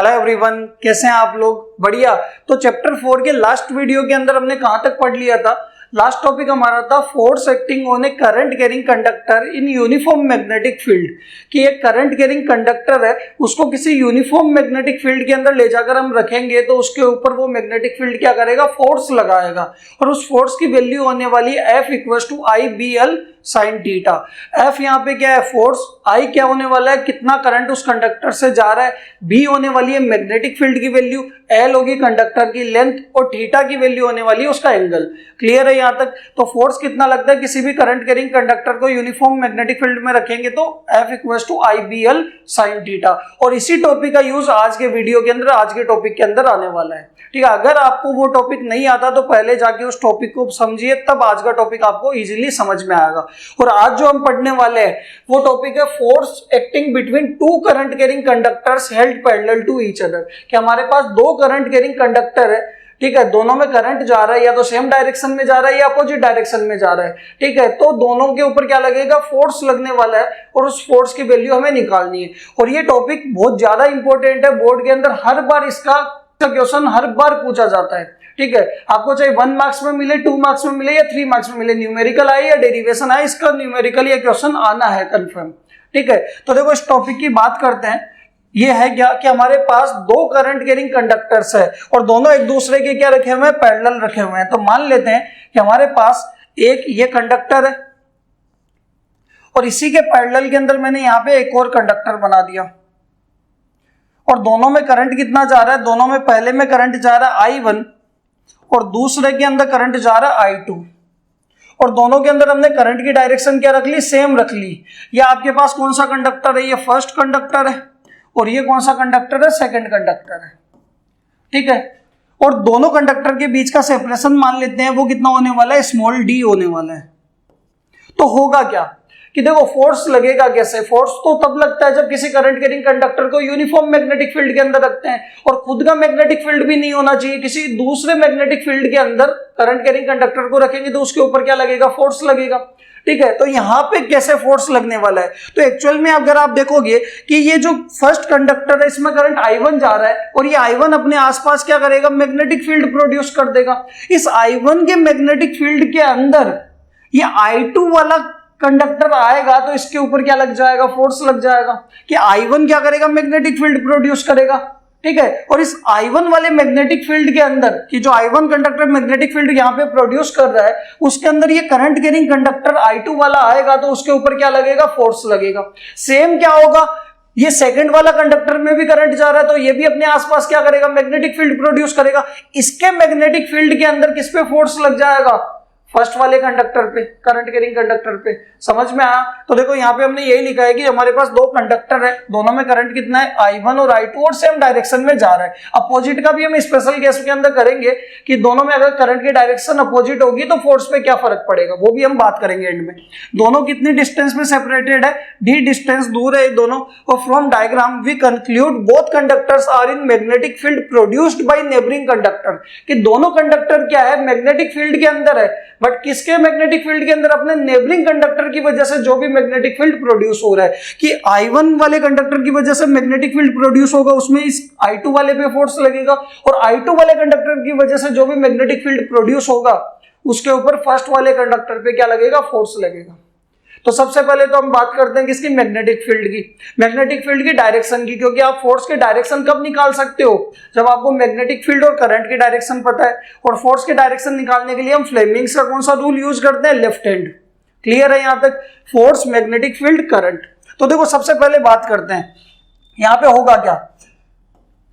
Hello everyone, कैसे हैं आप लोग? बढ़िया। तो चैप्टर 4 के लास्ट वीडियो के अंदर हमने कहां तक पढ़ लिया था? लास्ट टॉपिक हमारा था force acting on A current carrying conductor in uniform magnetic field. कि एक करंट कैरिंग कंडक्टर है, उसको किसी यूनिफॉर्म मैग्नेटिक फील्ड के अंदर ले जाकर हम रखेंगे तो उसके ऊपर वो मैग्नेटिक फील्ड क्या करेगा? फोर्स लगाएगा। और उस फोर्स की वैल्यू होने वाली F equals to I B L sine theta. F यहाँ पे क्या है? फोर्स। I क्या होने वाला है? कितना करंट उस कंडक्टर से जा रहा है। B होने वाली है मैग्नेटिक फील्ड की वैल्यू, L होगी कंडक्टर की लेंथ, और थीटा की वैल्यू होने वाली है उसका एंगल। क्लियर है यहाँ तक? तो फोर्स कितना लगता है किसी भी करंट कैरिंग कंडक्टर को यूनिफॉर्म मैग्नेटिक फील्ड में रखेंगे तो F equals to I B L sine theta. और इसी टॉपिक का यूज आज के वीडियो के अंदर, आज के टॉपिक के अंदर आने वाला है। ठीक है, अगर आपको वो टॉपिक नहीं आता तो पहले जाके उस टॉपिक को समझिए, तब आज का टॉपिक आपको इजीली समझ में आएगा। और आज जो हम पढ़ने वाले हैं वो टॉपिक है force acting between two current carrying conductors held parallel to each other. कि हमारे पास दो करंट कैरिंग कंडक्टर है, ठीक है, दोनों में करंट जा रहा है, या तो सेम डायरेक्शन में जा रहा है या अपोजिट डायरेक्शन में जा रहा है। ठीक है, तो दोनों के ऊपर क्या लगेगा? फोर्स लगने वाला है, और उस फोर्स की वैल्यू हमें निकालनी है। और ये टॉपिक बहुत ज्यादा इंपॉर्टेंट है, बोर्ड के अंदर हर बार इसका क्वेश्चन हर बार पूछा जाता है। ठीक है, आपको चाहे 1 मार्क्स में मिले, 2 मार्क्स में मिले या 3 मार्क्स में मिले, न्यूमेरिकल आए या डेरिवेशन आए, इसका न्यूमेरिकल ये क्वेश्चन आना है कंफर्म। ठीक है, तो देखो इस टॉपिक की बात करते हैं। ये है क्या कि हमारे पास दो करंट कैरिंग कंडक्टर्स है और दोनों एक दूसरे के क्या रखे हुए हैं? पैरेलल रखे हुए हैं। तो मान लेते हैं कि हमारे पास एक ये कंडक्टर है और इसी के पैरेलल के अंदर मैंने यहाँ पे एक और कंडक्टर बना दिया, और दोनों में करंट कितना जा रहा है? दोनों में पहले में करंट जा रहा है I1 और दूसरे के अंदर करंट जा रहा है I2। और दोनों के अंदर हमने करंट की डायरेक्शन क्या रख ली? सेम रख ली। या आपके पास कौन सा कंडक्टर है? ये फर्स्ट कंडक्टर है, और ये कौन सा कंडक्टर है? सेकंड कंडक्टर है। ठीक है, और दोनों कंडक्टर के बीच का सेपरेशन मान लेते हैं, वो कितना होने वाला है? स्मॉल d होने वाला है। तो होगा क्या कि देखो फोर्स लगेगा कैसे? फोर्स तो तब लगता है जब किसी करंट कैरिंग कंडक्टर को यूनिफॉर्म मैग्नेटिक फील्ड के अंदर रखते हैं, और खुद का मैग्नेटिक फील्ड भी नहीं होना चाहिए, किसी दूसरे मैग्नेटिक फील्ड के अंदर करंट कैरिंग कंडक्टर को रखेंगे तो उसके ऊपर क्या लगेगा? फोर्स लगेगा। ठीक है, तो यहां पे कैसे फोर्स लगने वाला है? तो एक्चुअल में अगर आप देखोगे कि ये जो फर्स्ट कंडक्टर है इसमें करंट I1 जा रहा है, और ये I1 अपने आसपास क्या करेगा? मैग्नेटिक फील्ड प्रोड्यूस कर देगा। इस I1 के मैग्नेटिक फील्ड के अंदर ये I2 वाला कंडक्टर आएगा तो इसके ऊपर क्या लग जाएगा? फोर्स लग जाएगा। कि I1 क्या करेगा? मैग्नेटिक फील्ड प्रोड्यूस करेगा। ठीक है, और इस I1 वाले मैग्नेटिक फील्ड के अंदर कि जो I1 कंडक्टर मैग्नेटिक फील्ड यहां पे प्रोड्यूस कर रहा है, उसके अंदर ये करंट कैरिंग कंडक्टर I2 वाला आएगा तो उसके ऊपर क्या लगेगा? फोर्स लगेगा। सेम क्या होगा? ये सेकंड वाला कंडक्टर में भी करंट जा रहा है तो ये भी अपने आसपास क्या करेगा? मैग्नेटिक फील्ड प्रोड्यूस करेगा। इसके मैग्नेटिक फील्ड के अंदर किस पे फोर्स लग जाएगा? फर्स्ट वाले कंडक्टर पे, करंट कैरिंग कंडक्टर पे। समझ में आया? तो देखो यहाँ पे हमने यही लिखा है कि हमारे पास दो कंडक्टर है, दोनों में करंट कितना है? I1 और I2, और सेम डायरेक्शन में जा रहा है। अपोजिट का भी हम स्पेशल केस के अंदर करेंगे कि दोनों में अगर करंट की डायरेक्शन अपोजिट होगी तो फोर्स पे क्या फर्क पड़ेगा, वो भी हम बात करेंगे एंड में। दोनों कितनी डिस्टेंस में सेपरेटेड है? d डिस्टेंस दूर है दोनों। और from diagram we conclude both conductors are in magnetic field produced by neighbouring conductor. कि दोनों कंडक्टर क्या है? मैग्नेटिक फील्ड के अंदर है, बट किसके मैग्नेटिक फील्ड के अंदर? अपने नेबरिंग कंडक्टर की वजह से जो भी मैग्नेटिक फील्ड प्रोड्यूस हो रहा है। कि I1 वाले कंडक्टर की वजह से मैग्नेटिक फील्ड प्रोड्यूस होगा, उसमें इस I2 वाले पे फोर्स लगेगा, और I2 वाले कंडक्टर की वजह से जो भी मैग्नेटिक फील्ड प्रोड्यूस होगा उसके ऊपर फर्स्ट वाले कंडक्टर पे क्या लगेगा? फोर्स लगेगा। तो सबसे पहले तो हम बात करते हैं किसकी? मैग्नेटिक फील्ड की। मैग्नेटिक फील्ड की डायरेक्शन की, क्योंकि आप फोर्स के डायरेक्शन कब निकाल सकते हो? जब आपको मैग्नेटिक फील्ड और करंट की डायरेक्शन पता है। और फोर्स के डायरेक्शन निकालने के लिए हम फ्लेमिंग्स का कौन सा रूल यूज करते हैं? Left hand. क्लियर है यहां तक? Force, magnetic field, current. तो देखो सबसे पहले बात करते हैं यहां पे होगा क्या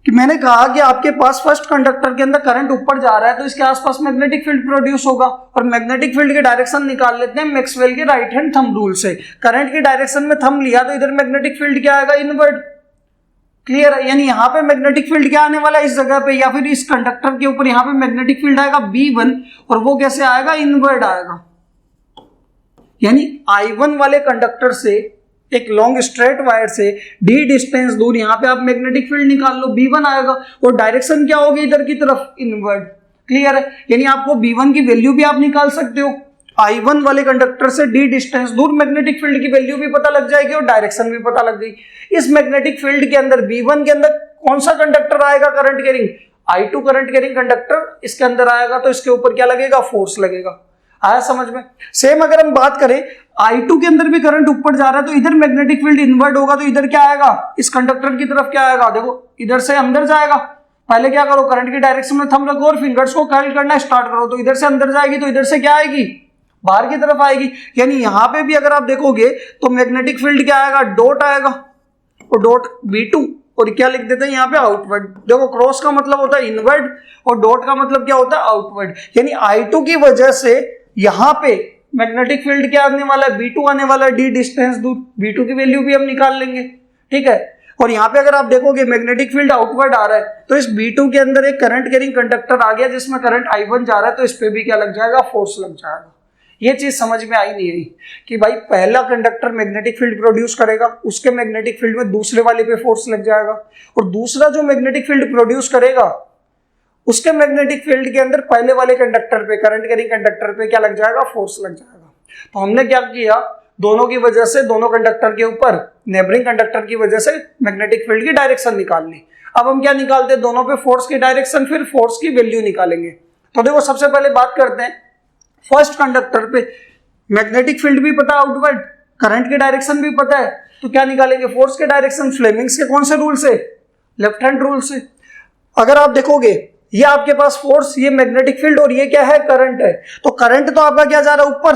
कि मैंने कहा कि आपके पास फर्स्ट कंडक्टर के अंदर करंट ऊपर जा रहा है तो इसके आसपास मैग्नेटिक फील्ड प्रोड्यूस होगा, और मैग्नेटिक फील्ड की डायरेक्शन निकाल लेते हैं मैक्सवेल के राइट हैंड थंब रूल से। करंट की डायरेक्शन में थंब लिया तो इधर मैग्नेटिक फील्ड क्या आएगा? इनवर्ड। क्लियर है? यानी यहाँ पे मैग्नेटिक फील्ड क्या आने वाला है? इस जगह पे, या फिर इस कंडक्टर के ऊपर यहाँ पे मैग्नेटिक फील्ड आएगा B1, और वो कैसे आएगा? इनवर्ड आएगा। यानी I1 वाले कंडक्टर से एक लॉन्ग स्ट्रेट वायर से d डिस्टेंस दूर यहां पे आप मैग्नेटिक फील्ड निकाल लो, B1 आएगा, और डायरेक्शन क्या होगी? इधर की तरफ, इनवर्ड। क्लियर है? यानी आपको B1 की वैल्यू भी आप निकाल सकते हो। I1 वाले कंडक्टर से d डिस्टेंस दूर मैग्नेटिक फील्ड की वैल्यू भी पता लग जाएगी और डायरेक्शन भी पता लग गई। इस मैग्नेटिक फील्ड के अंदर B1 के अंदर कौन सा कंडक्टर आएगा current carrying, I2 current carrying conductor इसके अंदर आएगा, तो इसके ऊपर क्या लगेगा, फोर्स लगेगा। आया समझ में। सेम अगर हम बात करें I2 के अंदर भी करंट ऊपर जा रहा है, तो इधर मैग्नेटिक फील्ड इनवर्ट होगा, तो इधर क्या आएगा, इस कंडक्टर की तरफ क्या आएगा, देखो इधर से अंदर जाएगा। पहले क्या करो, करंट की डायरेक्शन में थंब रखो और फिंगर्स को कर्ल करना स्टार्ट करो, तो इधर से अंदर जाएगी, तो इधर से क्या आएगी, बाहर की तरफ आएगी। यानी यहां पे भी अगर आप देखोगे तो मैग्नेटिक फील्ड क्या आएगा, डॉट आएगा, और डॉट V2, और क्या लिख देते हैं यहाँ पे, आउटवर्ड। देखो क्रॉस का मतलब होता है इनवर्ड और डॉट का मतलब क्या होता है, आउटवर्ड। यानी I2 की वजह से यहां पे मैग्नेटिक फील्ड क्या आने वाला है, V2 आने वाला है, d डिस्टेंस दूर, V2 की वैल्यू भी हम निकाल लेंगे, ठीक है। और यहाँ पे अगर आप देखोगे मैग्नेटिक फील्ड आउटवर्ड आ रहा है, तो इस B2 के अंदर एक करंट कैरिंग कंडक्टर आ गया जिसमें करंट I1 जा रहा है, तो इस पे भी क्या लग जाएगा, फोर्स लग जाएगा। ये चीज समझ में आई नहीं आई कि भाई पहला कंडक्टर मैग्नेटिक फील्ड प्रोड्यूस करेगा, उसके मैग्नेटिक फील्ड में दूसरे वाले पे फोर्स लग जाएगा, और दूसरा जो मैग्नेटिक फील्ड प्रोड्यूस करेगा उसके मैग्नेटिक फील्ड के अंदर पहले वाले कंडक्टर पे, करंट कैरिंग कंडक्टर पे क्या लग जाएगा, फोर्स लग जाएगा। तो हमने क्या किया, दोनों की वजह से, दोनों कंडक्टर के ऊपर नेबरिंग कंडक्टर की वजह से मैग्नेटिक फील्ड की डायरेक्शन निकाल ली। अब हम क्या निकालते हैं, दोनों पे फोर्स की डायरेक्शन, फिर फोर्स की वैल्यू निकालेंगे। तो देखो सबसे पहले बात करते हैं फर्स्ट कंडक्टर पे, मैग्नेटिक फील्ड भी पता है आउटवर्ड, करंट की डायरेक्शन भी पता है, तो क्या निकालेंगे, फोर्स के डायरेक्शन फ्लेमिंग्स के कौन से रूल से, लेफ्ट हैंड रूल से। अगर आप देखोगे ये आपके पास फोर्स, ये मैग्नेटिक फील्ड, और ये क्या है, करंट है। तो करंट तो आपका क्या जा रहा है, ऊपर,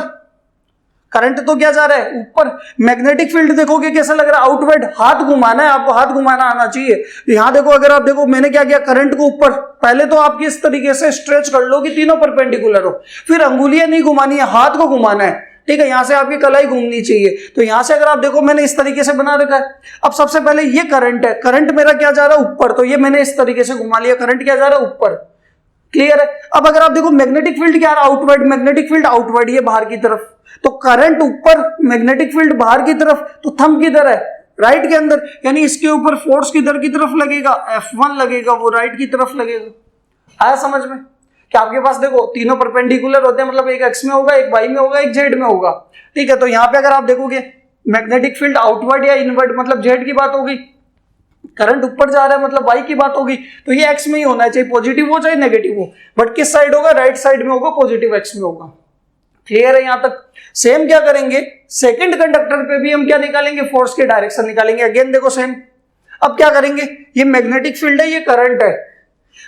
करंट तो क्या जा रहा है, ऊपर। मैग्नेटिक फील्ड देखोगे कैसा लग रहा है, आउटवर्ड। हाथ घुमाना है आपको, हाथ घुमाना आना चाहिए। यहां देखो, अगर आप देखो मैंने क्या किया, करंट को ऊपर, पहले तो आप किस तरीके से स्ट्रेच कर लो कि तीनों परपेंडिकुलर हो, फिर अंगुलियां नहीं घुमानी है, हाथ को घुमाना है, ठीक है। यहां से आपकी कलाई घूमनी चाहिए। तो यहां से अगर आप देखो मैंने इस तरीके से बना रखा है। अब सबसे पहले ये करंट है, करंट मेरा क्या जा रहा है, ऊपर, तो ये मैंने इस तरीके से घुमा लिया, करंट क्या जा रहा है, ऊपर, क्लियर है। अब अगर आप देखो मैग्नेटिक फील्ड क्या आ रहा है, आउटवर्ड, मैग्नेटिक फील्ड आउटवर्ड, ये बाहर की तरफ, तो करंट ऊपर, मैग्नेटिक फील्ड बाहर की तरफ, तो थंब किधर है, राइट के अंदर। यानी इसके ऊपर फोर्स किधर की तरफ लगेगा, F1 लगेगा, वो राइट की तरफ लगेगा। आया समझ में कि आपके पास देखो तीनों परपेंडिकुलर होते हैं, मतलब एक एक्स में होगा, एक वाई में होगा, एक जेड में होगा, ठीक है। तो यहां पे अगर आप देखोगे मैग्नेटिक फील्ड आउटवर्ड या इनवर्ड, मतलब जेड की बात होगी, करंट ऊपर जा रहा है मतलब वाई की बात होगी, तो ये एक्स में ही होना है, चाहे पॉजिटिव हो चाहे नेगेटिव हो, बट किस साइड होगा, राइट साइड में होगा, पॉजिटिव एक्स में होगा। क्लियर है यहां तक। सेम क्या करेंगे, सेकंड कंडक्टर पे भी हम क्या निकालेंगे, फोर्स की डायरेक्शन निकालेंगे। अगेन देखो सेम। अब क्या करेंगे, ये मैग्नेटिक फील्ड है, ये करंट है,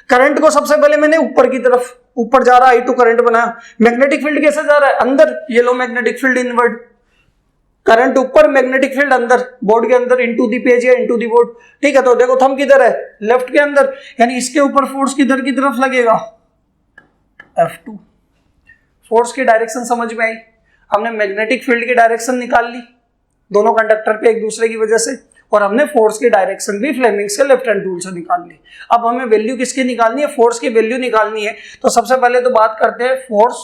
करंट को सबसे पहले मैंने ऊपर की तरफ, ऊपर जा रहा है, I2 करंट बनाया। मैग्नेटिक फील्ड कैसे जा रहा है, अंदर, ये लो मैग्नेटिक फील्ड इनवर्ड, करंट ऊपर, मैग्नेटिक फील्ड अंदर, बोर्ड के अंदर, इनटू दी पेज या इनटू दी बोर्ड, ठीक है। तो देखो थंब किधर है, लेफ्ट के अंदर, यानी इसके ऊपर फोर्स किधर की तरफ लगेगा, F2। फोर्स की डायरेक्शन समझ में आई। हमने मैग्नेटिक फील्ड की डायरेक्शन निकाल ली दोनों कंडक्टर पे एक दूसरे की वजह से, और हमने फोर्स की डायरेक्शन भी फ्लेमिंग्स के लेफ्ट हैंड रूल से निकाल ली। अब हमें वैल्यू किसकी निकालनी है, फोर्स की वैल्यू निकालनी है। तो सबसे पहले तो बात करते हैं force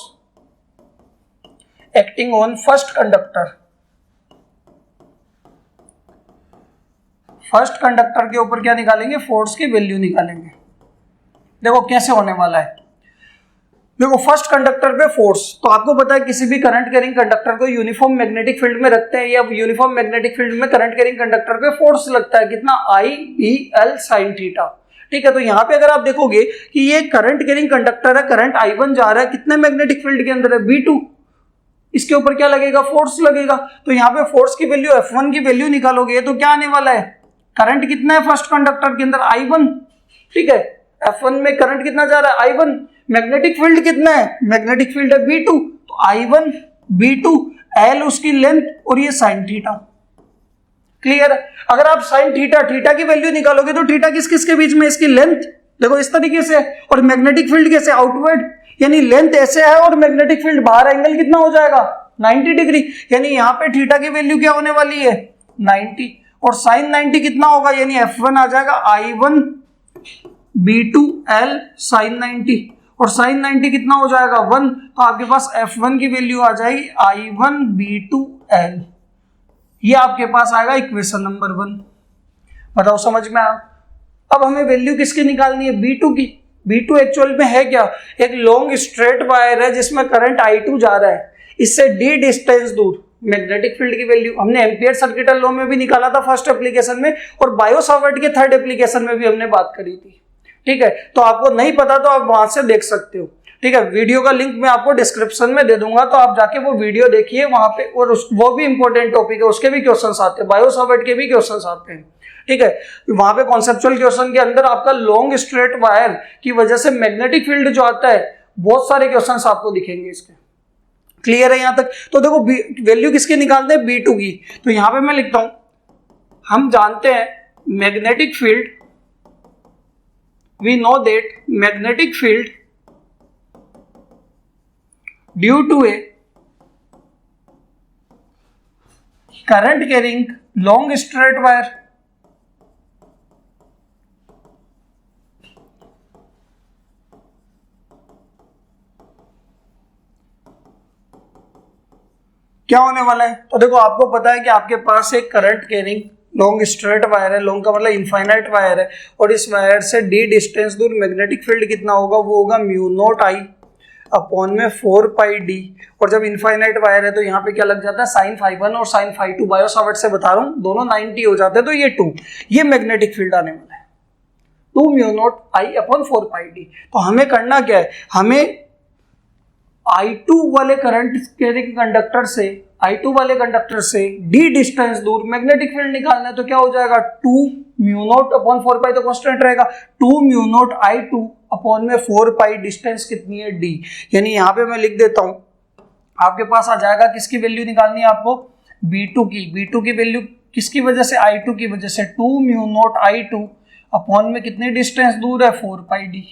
acting on first conductor. First conductor के ऊपर क्या निकालेंगे, फोर्स की वैल्यू निकालेंगे। देखो कैसे होने वाला है, देखो फर्स्ट कंडक्टर पे फोर्स, तो आपको पता है किसी भी करंट कैरिंग कंडक्टर को यूनिफॉर्म मैग्नेटिक फील्ड में रखते हैं, या यूनिफॉर्म मैग्नेटिक फील्ड में करंट कैरिंग कंडक्टर पे फोर्स लगता है, कितना, I/L sin थीटा, ठीक है। तो यहाँ पे अगर आप देखोगे कि ये करंट कैरिंग कंडक्टर है, करंट I1 जा रहा है, कितने मैग्नेटिक फील्ड के अंदर है, V2, इसके ऊपर क्या लगेगा, फोर्स लगेगा। तो यहाँ पे फोर्स की वैल्यू, F1 की वैल्यू निकालोगे तो क्या आने वाला है, करंट कितना है फर्स्ट कंडक्टर के अंदर, I1, ठीक है। F1 में करंट कितना जा रहा है, I1। मैग्नेटिक फील्ड कितना है, मैग्नेटिक फील्ड है V2, तो I1 V2, L उसकी लेंथ, और ये साइन थीटा। क्लियर है। अगर आप साइन थीटा, थीटा की वैल्यू निकालोगे तो थीटा किस किस के बीच में, इसकी लेंथ देखो इस तरीके से, और मैग्नेटिक फील्ड कैसे, आउटवर्ड, यानी लेंथ ऐसे है और मैग्नेटिक फील्ड बाहर, एंगल कितना हो जाएगा, 90 डिग्री। यानी यहाँ पे थीटा की वैल्यू क्या होने वाली है, 90, और साइन 90 कितना होगा, यानी F1 आ जाएगा I1 B2 L साइन 90, और साइन 90 कितना हो जाएगा 1, तो आपके पास F1 की वैल्यू आ जाएगी I1 B2 L। ये आपके पास आएगा इक्वेशन नंबर 1। बताओ समझ में आया। अब हमें वैल्यू किसकी निकालनी है, B2 की। B2 एक्चुअल में है क्या, एक लॉन्ग स्ट्रेट वायर है जिसमें करंट I2 जा रहा है, इससे d डिस्टेंस दूर, मैग्नेटिक फील्ड की वैल्यू हमने एम्पियर सर्किटल लॉ में भी निकाला था फर्स्ट एप्लीकेशन में, और बायो-सावर्ट के थर्ड एप्लीकेशन में भी हमने बात करी थी। ठीक है, तो आपको नहीं पता तो आप वहां से देख सकते हो। ठीक है, वीडियो का लिंक मैं आपको डिस्क्रिप्शन में दे दूंगा, तो आप जाके वो वीडियो देखिए वहां पे, और वो भी इंपॉर्टेंट टॉपिक है, उसके भी क्वेश्चंस आते हैं, बायो-सावर्ट के भी क्वेश्चंस आते हैं। ठीक है, वहां पे कॉन्सेप्चुअल क्वेश्चन के अंदर आपका लॉन्ग स्ट्रेट वायर की वजह से मैग्नेटिक फील्ड जो आता है, बहुत सारे क्वेश्चंस आपको दिखेंगे इसके। क्लियर है यहां तक? तो देखो वैल्यू किसकी निकालते हैं, B2 की। तो यहां पे मैं लिखता हूं, हम जानते हैं magnetic field, we know that magnetic field due to a current carrying long straight wire क्या होने वाला है। तो देखो आपको पता है कि आपके पास एक current carrying long straight wire है, लॉन्ग का मतलब इनफाइनाइट वायर है, और इस वायर से d डिस्टेंस दूर मैग्नेटिक फील्ड कितना होगा, वो होगा म्यू नॉट आई अपॉन में 4 पाई डी। और जब इनफाइनाइट वायर है तो यहाँ पे क्या लग जाता है, साइन फाई 1 और साइन फाई 2, बायो-सावर्ट से बता रहा हूँ, दोनों 90 हो जाते हैं, तो ये 2, ये मैग्नेटिक फील्ड आने वाला है 2 mu not I upon 4 pi D. तो हमें करना क्या है, हमें I2 वाले करंट कैरिंग कंडक्टर से, I2 वाले कंडक्टर से d डिस्टेंस दूर मैग्नेटिक फील्ड निकालना है। तो क्या हो जाएगा, 2 म्यू नॉट अपॉन 4 पाई तो कांस्टेंट रहेगा, 2 म्यू नॉट I2 अपॉन में 4 पाई, डिस्टेंस कितनी है d। यानी यहाँ पे मैं लिख देता हूं, आपके पास आ जाएगा, किसकी वैल्यू निकालनी है आपको, B2 की। B2 की वैल्यू किसकी वजह से, I2 की वजह से, 2 म्यू नॉट I2 अपॉन में कितनी डिस्टेंस दूर है, 4 पाई d।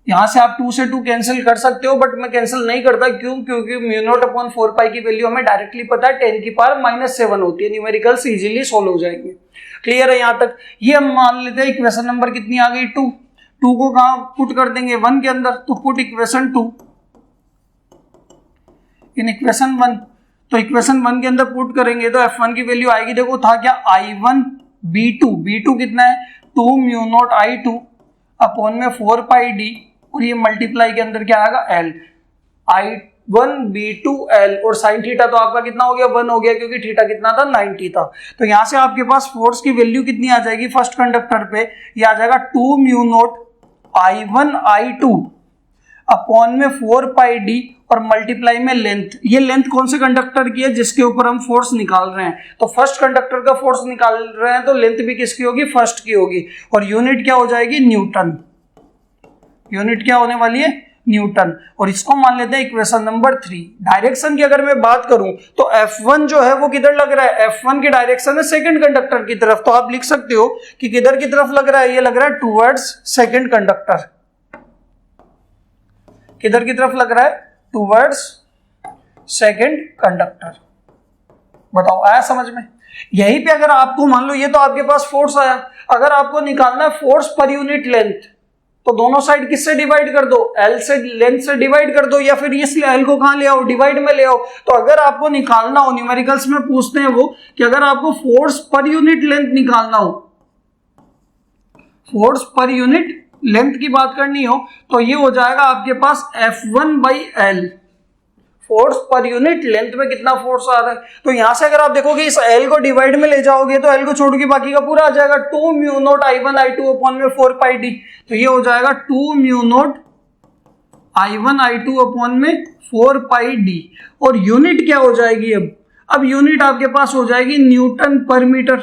यहां से आप 2 से 2 कैंसिल कर सकते हो, बट मैं कैंसिल नहीं करता, क्यों, क्योंकि म्यू नॉट अपॉन 4 पाई की वैल्यू हमें डायरेक्टली पता है 10 की पावर -7 होती है, न्यूमेरिकल्स इजीली सोल्व हो जाएंगे। क्लियर है यहां तक? ये हम मान लेते हैं इक्वेशन नंबर कितनी आ गई, 2। 2 को कहां पुट कर देंगे, 1 के अंदर, तो पुट इक्वेशन 2 इन इक्वेशन 1। तो इक्वेशन 1 के अंदर पुट करेंगे तो F1 की वैल्यू आएगी, देखो था क्या, I1 B2 कितना है, 2 म्यू नॉट I2 अपॉन में 4 पाई डी, और ये मल्टीप्लाई के अंदर क्या आएगा, L, I1 B2 L, और साइन थीटा तो आपका कितना हो गया, 1 हो गया, क्योंकि थीटा कितना था, 90 था। तो यहां से आपके पास फोर्स की वैल्यू कितनी आ जाएगी फर्स्ट कंडक्टर पे, ये आ जाएगा 2 mu naught I1 I2 upon में 4 पाई डी, और मल्टीप्लाई में लेंथ। ये लेंथ कौन से कंडक्टर की है, जिसके ऊपर हम फोर्स निकाल रहे हैं। तो फर्स्ट कंडक्टर का फोर्स निकाल रहे हैं, तो लेंथ भी किसकी होगी, फर्स्ट की होगी, और यूनिट क्या हो जाएगी, न्यूटन। यूनिट क्या होने वाली है, न्यूटन। और इसको मान लेते हैं इक्वेशन नंबर 3। डायरेक्शन की अगर मैं बात करूं तो F1 जो है वो किधर लग रहा है, F1 की डायरेक्शन है सेकंड कंडक्टर की तरफ। तो आप लिख सकते हो कि किधर की तरफ लग रहा है, ये लग रहा है टुवर्ड्स सेकंड कंडक्टर। किधर की तरफ लग रहा है, टुवर्ड्स सेकंड कंडक्टर। बताओ आया समझ में? यहीं पे अगर आपको मान लो, ये तो आपके पास फोर्स आया, अगर आपको निकालना है फोर्स पर यूनिट लेंथ, तो दोनों साइड किससे डिवाइड कर दो, L से, लेंथ से डिवाइड कर दो, या फिर इस L को कहां ले आओ, डिवाइड में ले आओ। तो अगर आपको निकालना हो, न्यूमेरिकल्स में पूछते हैं वो कि अगर आपको फोर्स पर यूनिट लेंथ निकालना हो, फोर्स पर यूनिट लेंथ की बात करनी हो, तो ये हो जाएगा आपके पास F1/L। Force per unit length में कितना फोर्स आ रहा है। तो यहां से अगर आप देखोगे इस L को डिवाइड में ले जाओगे तो L को छोड़ के बाकी का पूरा आ जाएगा, 2 mu naught I1 I2 upon में 4 पाई डी। तो ये हो जाएगा 2 mu naught I1 I2 upon में 4 पाई डी। और यूनिट क्या हो जाएगी, अब यूनिट आपके पास हो जाएगी न्यूटन पर मीटर।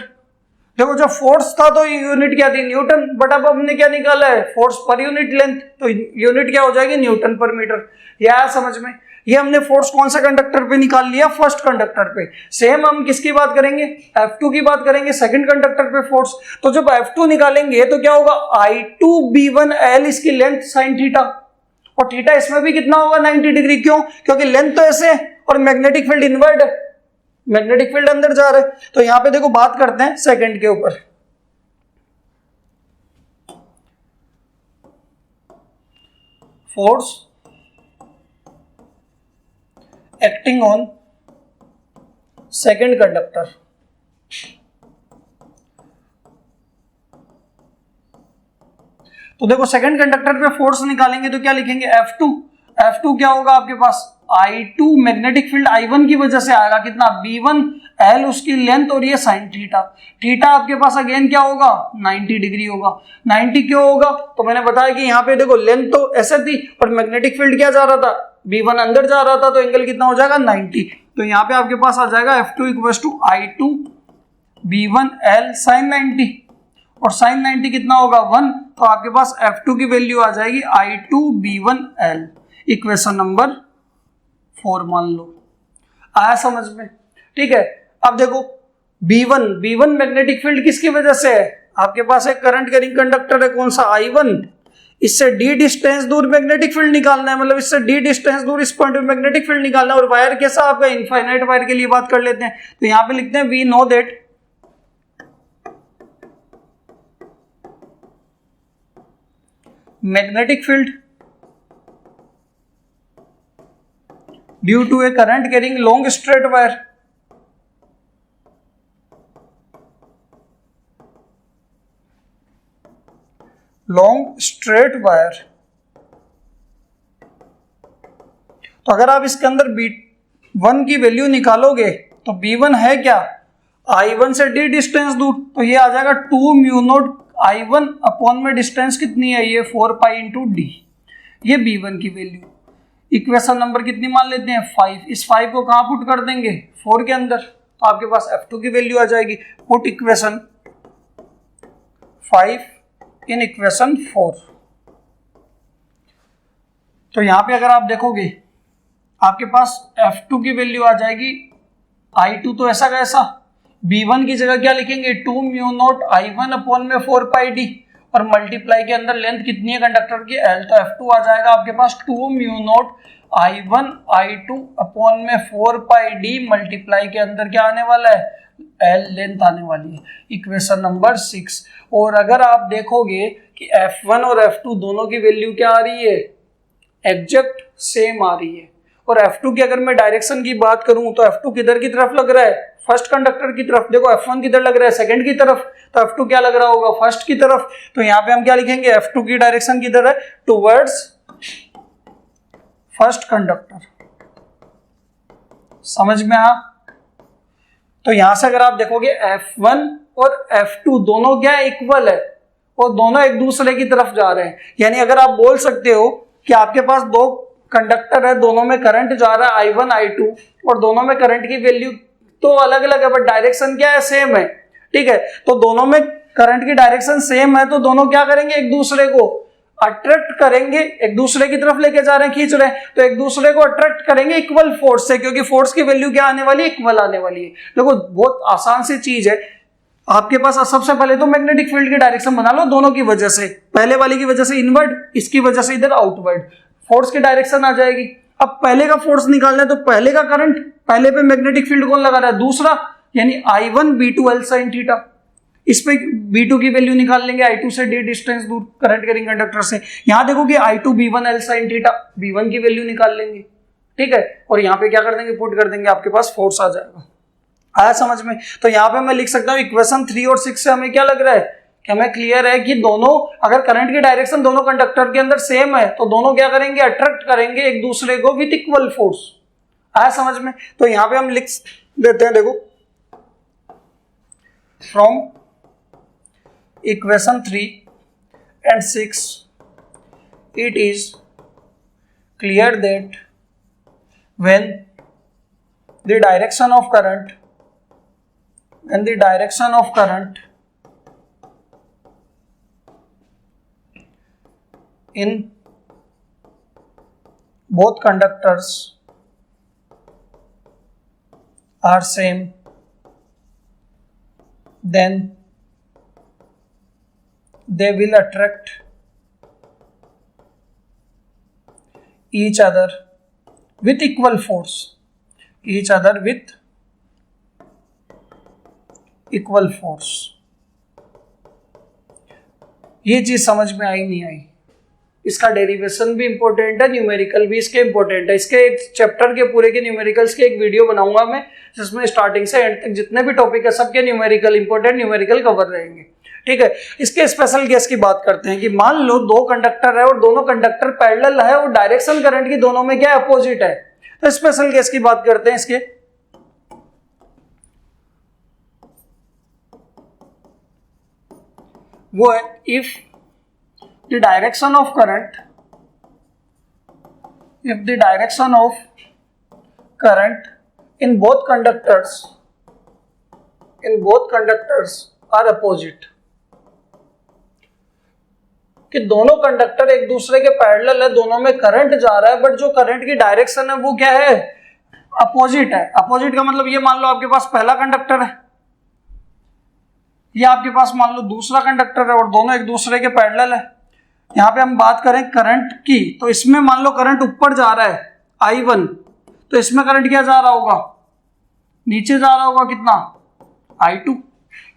देखो जब फोर्स था तो यूनिट क्या थी, न्यूटन, बट अब हमने क्या निकाला है, फोर्स पर यूनिट लेंथ, तो यूनिट क्या हो जाएगी, न्यूटन पर मीटर। ये आया समझ में? ये हमने फोर्स कौन सा कंडक्टर पे निकाल लिया, फर्स्ट कंडक्टर पे। सेम हम किसकी बात करेंगे, F2 की बात करेंगे, सेकंड कंडक्टर पे फोर्स। तो जब F2 निकालेंगे तो क्या होगा, I2B1L, इसकी लेंथ साइन थीटा, और थीटा इसमें भी कितना होगा, 90 डिग्री। क्यों, क्योंकि लेंथ तो ऐसे और मैग्नेटिक फील्ड इनवर्ड है, मैग्नेटिक फील्ड अंदर जा रहा है। तो यहां पे देखो बात करते हैं सेकंड के ऊपर। Force acting on second conductor. तो देखो सेकंड कंडक्टर पे फोर्स निकालेंगे तो क्या लिखेंगे, F2 क्या होगा आपके पास, I2 मैग्नेटिक फील्ड I1 की वजह से आएगा कितना, B1 L उसकी लेंथ और ये साइन थीटा। थीटा आपके पास अगेन क्या होगा, 90 डिग्री होगा। 90 क्यों होगा, तो मैंने बताया कि यहाँ पे देखो लेंथ तो ऐसे थी और मैग्नेटिक फील्ड क्या जा रहा था, B1 अंदर जा रहा था, तो एंगल कितना हो जाएगा 90। तो यहाँ पे आपके पास आ जाएगा F2 equals to I2 B1 L sign 90 और साइन 90 कितना होगा 1, तो आपके पास F2 की वैल्यू आ जाएगी I2 B1 L। Equation number 4 मान लो। आया समझ में, ठीक है। अब देखो B1 मैग्नेटिक फील्ड किसकी वजह से है, आपके पास एक करंट कैरिंग कंडक्टर है, कौन सा I1, इससे d डिस्टेंस दूर मैग्नेटिक फील्ड निकालना है, मतलब इससे d डिस्टेंस दूर इस पॉइंट पे मैग्नेटिक फील्ड निकालना है। और वायर कैसा आपका इनफाइनाइट वायर के लिए बात कर लेते हैं, तो यहां पे लिखते हैं we know that magnetic field due to a current carrying long straight wire तो अगर आप इसके अंदर B1 की वैल्यू निकालोगे तो B1 है क्या, I1 से d डिस्टेंस दूर, तो ये आ जाएगा 2 म्यू नॉट I1 अपॉन में डिस्टेंस कितनी है, ये 4 पाई इंटू डी, ये B1 की वैल्यू। इक्वेशन नंबर कितनी मान लेते हैं 5, इस 5 को कहां पुट कर देंगे 4 के अंदर, तो आपके पास F2 की वैल्यू आ जाएगी। Put equation 5 in equation 4। तो यहां पे अगर आप देखोगे आपके पास F2 की वैल्यू आ जाएगी I2 तो ऐसा कैसा, B1 की जगह क्या लिखेंगे 2 म्यू नॉट I1 अपॉन में 4 पाई डी और मल्टीप्लाई के अंदर लेंथ कितनी है कंडक्टर की L, तो F2 आ जाएगा आपके पास 2 mu naught I1 I2 upon में 4 पाई डी मल्टीप्लाई के अंदर क्या आने वाला है L लेंथ आने वाली है। Equation number 6। और अगर आप देखोगे कि F1 और F2 दोनों की वैल्यू क्या आ रही है, एग्जैक्ट सेम आ रही है। और F2 की अगर मैं डायरेक्शन की बात करूं तो F2 किधर की तरफ लग रहा है, फर्स्ट कंडक्टर की तरफ। देखो F1 किधर लग रहा है, सेकंड की तरफ, तो F2 क्या लग रहा होगा फर्स्ट की तरफ। तो यहां पे हम क्या लिखेंगे, F2 की डायरेक्शन किधर है, टुवर्ड्स फर्स्ट कंडक्टर। समझ में आ, तो यहां से अगर आप देखोगे F1 और F2 दोनों क्या इक्वल है और दोनों एक दूसरे की तरफ जा रहे हैं। यानी अगर आप बोल सकते हो कि आपके पास दो कंडक्टर है, दोनों में करंट जा रहा है I1 I2 और दोनों में करंट की वैल्यू तो अलग अलग है बट डायरेक्शन क्या है, सेम है, ठीक है। तो दोनों में करंट की डायरेक्शन सेम है, तो दोनों क्या करेंगे, एक दूसरे को अट्रैक्ट करेंगे, एक दूसरे की तरफ लेके जा रहे हैं, खींच रहे हैं, तो एक दूसरे को अट्रैक्ट करेंगे इक्वल फोर्स से, क्योंकि फोर्स की वैल्यू क्या आने वाली है, इक्वल आने वाली है। देखो बहुत आसान सी चीज है। आपके पास सबसे पहले तो मैग्नेटिक फील्ड की डायरेक्शन बना लो दोनों की वजह से, पहले वाली की वजह से इनवर्ड, इसकी वजह से इधर आउटवर्ड, फोर्स की डायरेक्शन आ जाएगी। अब पहले का फोर्स निकालना है तो पहले का करंट, पहले पे मैग्नेटिक फील्ड कौन लगा रहा है, दूसरा, यानी I1 B2 L sin theta. इस पे B2 की वैल्यू निकाल लेंगे I2 से d डिस्टेंस दूर करंट कैरिंग कंडक्टर से। यहां देखोगे I2 B1 L sin theta, B1 की वैल्यू निकाल लेंगे, ठीक है। और यहाँ पे क्या कर देंगे, पुट कर देंगे, आपके पास फोर्स आ जाएगा। आया समझ में। तो यहाँ पे मैं लिख सकता हूँ इक्वेशन 3 और 6 से हमें क्या लग रहा है कि हमें क्लियर है कि दोनों, अगर करंट की डायरेक्शन दोनों कंडक्टर के अंदर सेम है तो दोनों क्या करेंगे, अट्रैक्ट करेंगे एक दूसरे को विथ इक्वल फोर्स। आया समझ में। तो यहाँ पे हम लिख देते हैं, देखो from equation 3 and 6 it is clear that when the direction of current in both conductors are same, then they will attract each other with equal force, ये चीज समझ में आई नहीं आई। इसका डेरिवेशन भी इंपॉर्टेंट है, न्यूमेरिकल भी इसके इंपॉर्टेंट है। इसके एक चैप्टर के पूरे के न्यूमेरिकल्स के एक वीडियो बनाऊंगा मैं, जिसमें स्टार्टिंग से एंड तक जितने भी टॉपिक है सबके न्यूमेरिकल इंपॉर्टेंट न्यूमेरिकल कवर रहेंगे, ठीक है। इसके स्पेशल केस की बात करते हैं कि मान लो दो कंडक्टर है और दोनों कंडक्टर पैरेलल है और डायरेक्शन करंट की दोनों में क्या अपोजिट है। तो स्पेशल केस की बात करते हैं इसके। वो है if the direction of current, if the direction of current in both conductors are opposite, कि दोनों कंडक्टर एक दूसरे के पैरेलल है, दोनों में करंट जा रहा है, बट जो करंट की डायरेक्शन है वो क्या है, अपोजिट है। अपोजिट का मतलब ये मान लो आपके पास पहला कंडक्टर है, या आपके पास मान लो दूसरा कंडक्टर है और दोनों एक दूसरे के पैरेलल है। यहां पे हम बात करें करंट की, तो इसमें मान लो करंट ऊपर जा रहा है I1, तो इसमें करंट क्या जा रहा होगा, नीचे जा रहा होगा, कितना, I2।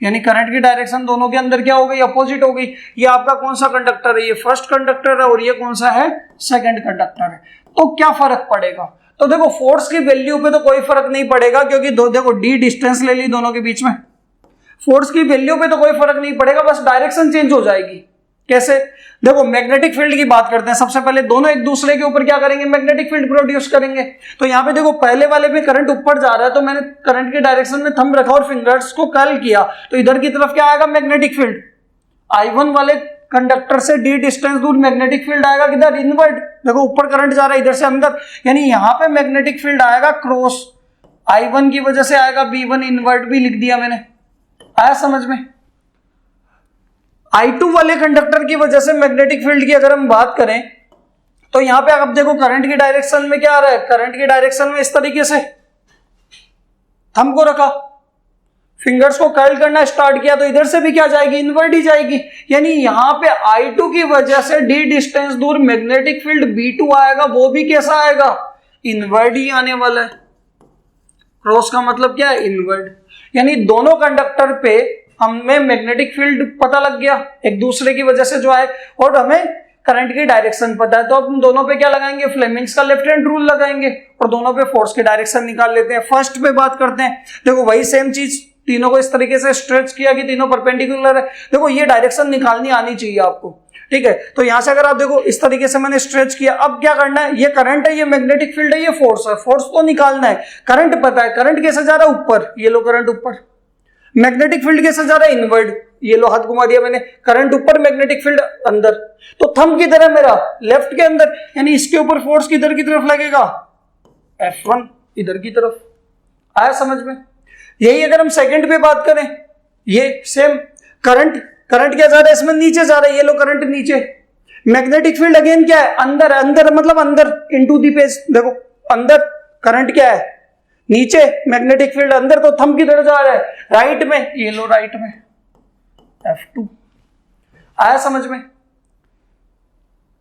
यानी करंट की डायरेक्शन दोनों के अंदर क्या हो गई, अपोजिट हो गई। ये आपका कौन सा कंडक्टर है, ये फर्स्ट कंडक्टर है और ये कौन सा है, सेकंड कंडक्टर है। तो क्या फर्क पड़ेगा, तो देखो फोर्स की वैल्यू पे तो कोई फर्क नहीं पड़ेगा, क्योंकि देखो d डिस्टेंस ले ली दोनों के बीच में, फोर्स की वैल्यू पे तो कोई फर्क नहीं पड़ेगा, बस डायरेक्शन चेंज हो जाएगी। कैसे, देखो मैग्नेटिक फील्ड की बात करते हैं। सबसे पहले दोनों एक दूसरे के ऊपर क्या करेंगे, मैग्नेटिक फील्ड प्रोड्यूस करेंगे। तो यहाँ पे देखो पहले वाले में करंट ऊपर जा रहा है, तो मैंने करंट की डायरेक्शन में थंब रखा और फिंगर्स को कर्ल किया, तो इधर की तरफ क्या आएगा, मैग्नेटिक फील्ड। I1 वाले कंडक्टर से d डिस्टेंस दूर मैग्नेटिक फील्ड आएगा किधर, इनवर्ड। देखो ऊपर करंट जा रहा है इधर से अंदर, यानी यहाँ पे मैग्नेटिक फील्ड आएगा क्रॉस, I1 की वजह से आएगा B1 इनवर्ट भी लिख दिया मैंने, आया समझ में। I2 वाले कंडक्टर की वजह से मैग्नेटिक फील्ड की अगर हम बात करें, तो यहां पे आप देखो करंट की डायरेक्शन में क्या आ रहा है, करंट की डायरेक्शन में इस तरीके से थंब को रखा, फिंगर्स को कर्ल करना स्टार्ट किया, तो इधर से भी क्या जाएगी, इनवर्ट ही जाएगी। यानी यहां पे I2 की वजह से d डिस्टेंस दूर मैग्नेटिक फील्ड B2 आएगा, वो भी कैसा आएगा, इनवर्ट ही आने वाला है। क्रॉस का मतलब क्या है, इनवर्ट। यानी दोनों कंडक्टर पे हमें मैग्नेटिक फील्ड पता लग गया एक दूसरे की वजह से जो है, और हमें करंट की डायरेक्शन पता है, तो अब हम दोनों पे क्या लगाएंगे, फ्लेमिंग्स का लेफ्ट हैंड रूल लगाएंगे और दोनों पे फोर्स की डायरेक्शन निकाल लेते हैं। फर्स्ट पे बात करते हैं, देखो वही सेम चीज, तीनों को इस तरीके से स्ट्रेच किया कि तीनों परपेंडिकुलर है। देखो ये डायरेक्शन निकालनी आनी चाहिए आपको, ठीक है। तो यहां से अगर आप देखो इस तरीके से मैंने स्ट्रेच किया, अब क्या करना है, ये करंट है, ये मैग्नेटिक फील्ड है, ये फोर्स है, फोर्स तो निकालना है। करंट पता है, करंट कैसे जा रहा है, ऊपर, ये लो करंट ऊपर। मैग्नेटिक फील्ड कैसे जा रहा है, इनवर्ड, ये लो हाथ घुमा दिया मैंने, करंट ऊपर मैग्नेटिक फील्ड अंदर। तो थंब किधर है मेरा, लेफ्ट के अंदर, यानी इसके ऊपर फोर्स किधर की तरफ लगेगा, F1 इधर की तरफ। आया समझ में। यही अगर हम सेकंड पे बात करें, ये सेम करंट क्या जा रहा है, इसमें नीचे जा रहा है, ये लो करंट नीचे। मैग्नेटिक फील्ड अगेन क्या है, अंदर, अंदर मतलब अंदर, इनटू द पेज। देखो अंदर करंट क्या है, नीचे, मैग्नेटिक फील्ड अंदर, तो थंब किधर जा रहा है, राइट में, ये लो राइट में, F2। आया समझ में,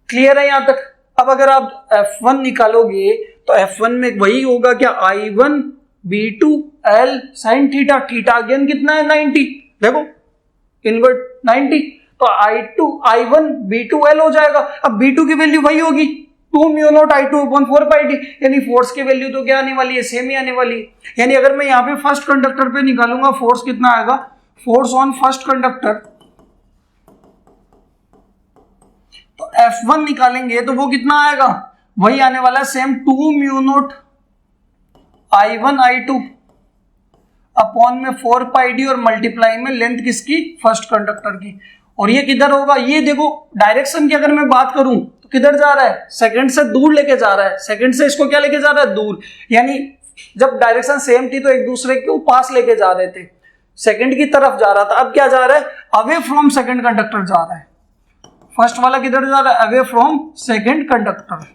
क्लियर है यहां तक। अब अगर आप F1 निकालोगे तो F1 में वही होगा क्या, I1 B2 L sin theta, theta again कितना है 90, देखो इनवर्ट 90, तो I1 B2 L हो जाएगा। अब B2 की वैल्यू वही होगी 2 mu naught I2 upon 4 pi d, यानी फोर्स की वैल्यू तो क्या आने वाली है, सेम ही आने वाली है। यानी अगर मैं यहाँ पे फर्स्ट कंडक्टर पे निकालूंगा फोर्स कितना आएगा, फोर्स ऑन फर्स्ट कंडक्टर, तो F1 निकालेंगे तो वो कितना आएगा, वही आने वाला है same 2 mu naught I1 I2 upon में 4 पाई डी और मल्टीप्लाई में लेंथ किसकी, फर्स्ट कंडक्टर की। और ये किधर होगा, ये देखो डायरेक्शन की अगर मैं बात करूं तो किधर जा रहा है, सेकंड से दूर लेके जा रहा है, सेकंड से इसको क्या लेके जा रहा है, दूर। यानी जब डायरेक्शन सेम थी तो एक दूसरे के पास लेके जा रहे थे, सेकंड की तरफ जा रहा था, अब क्या जा रहा है, अवे फ्रॉम सेकंड कंडक्टर जा रहा है। फर्स्ट वाला किधर जा रहा है, अवे फ्रॉम सेकंड कंडक्टर।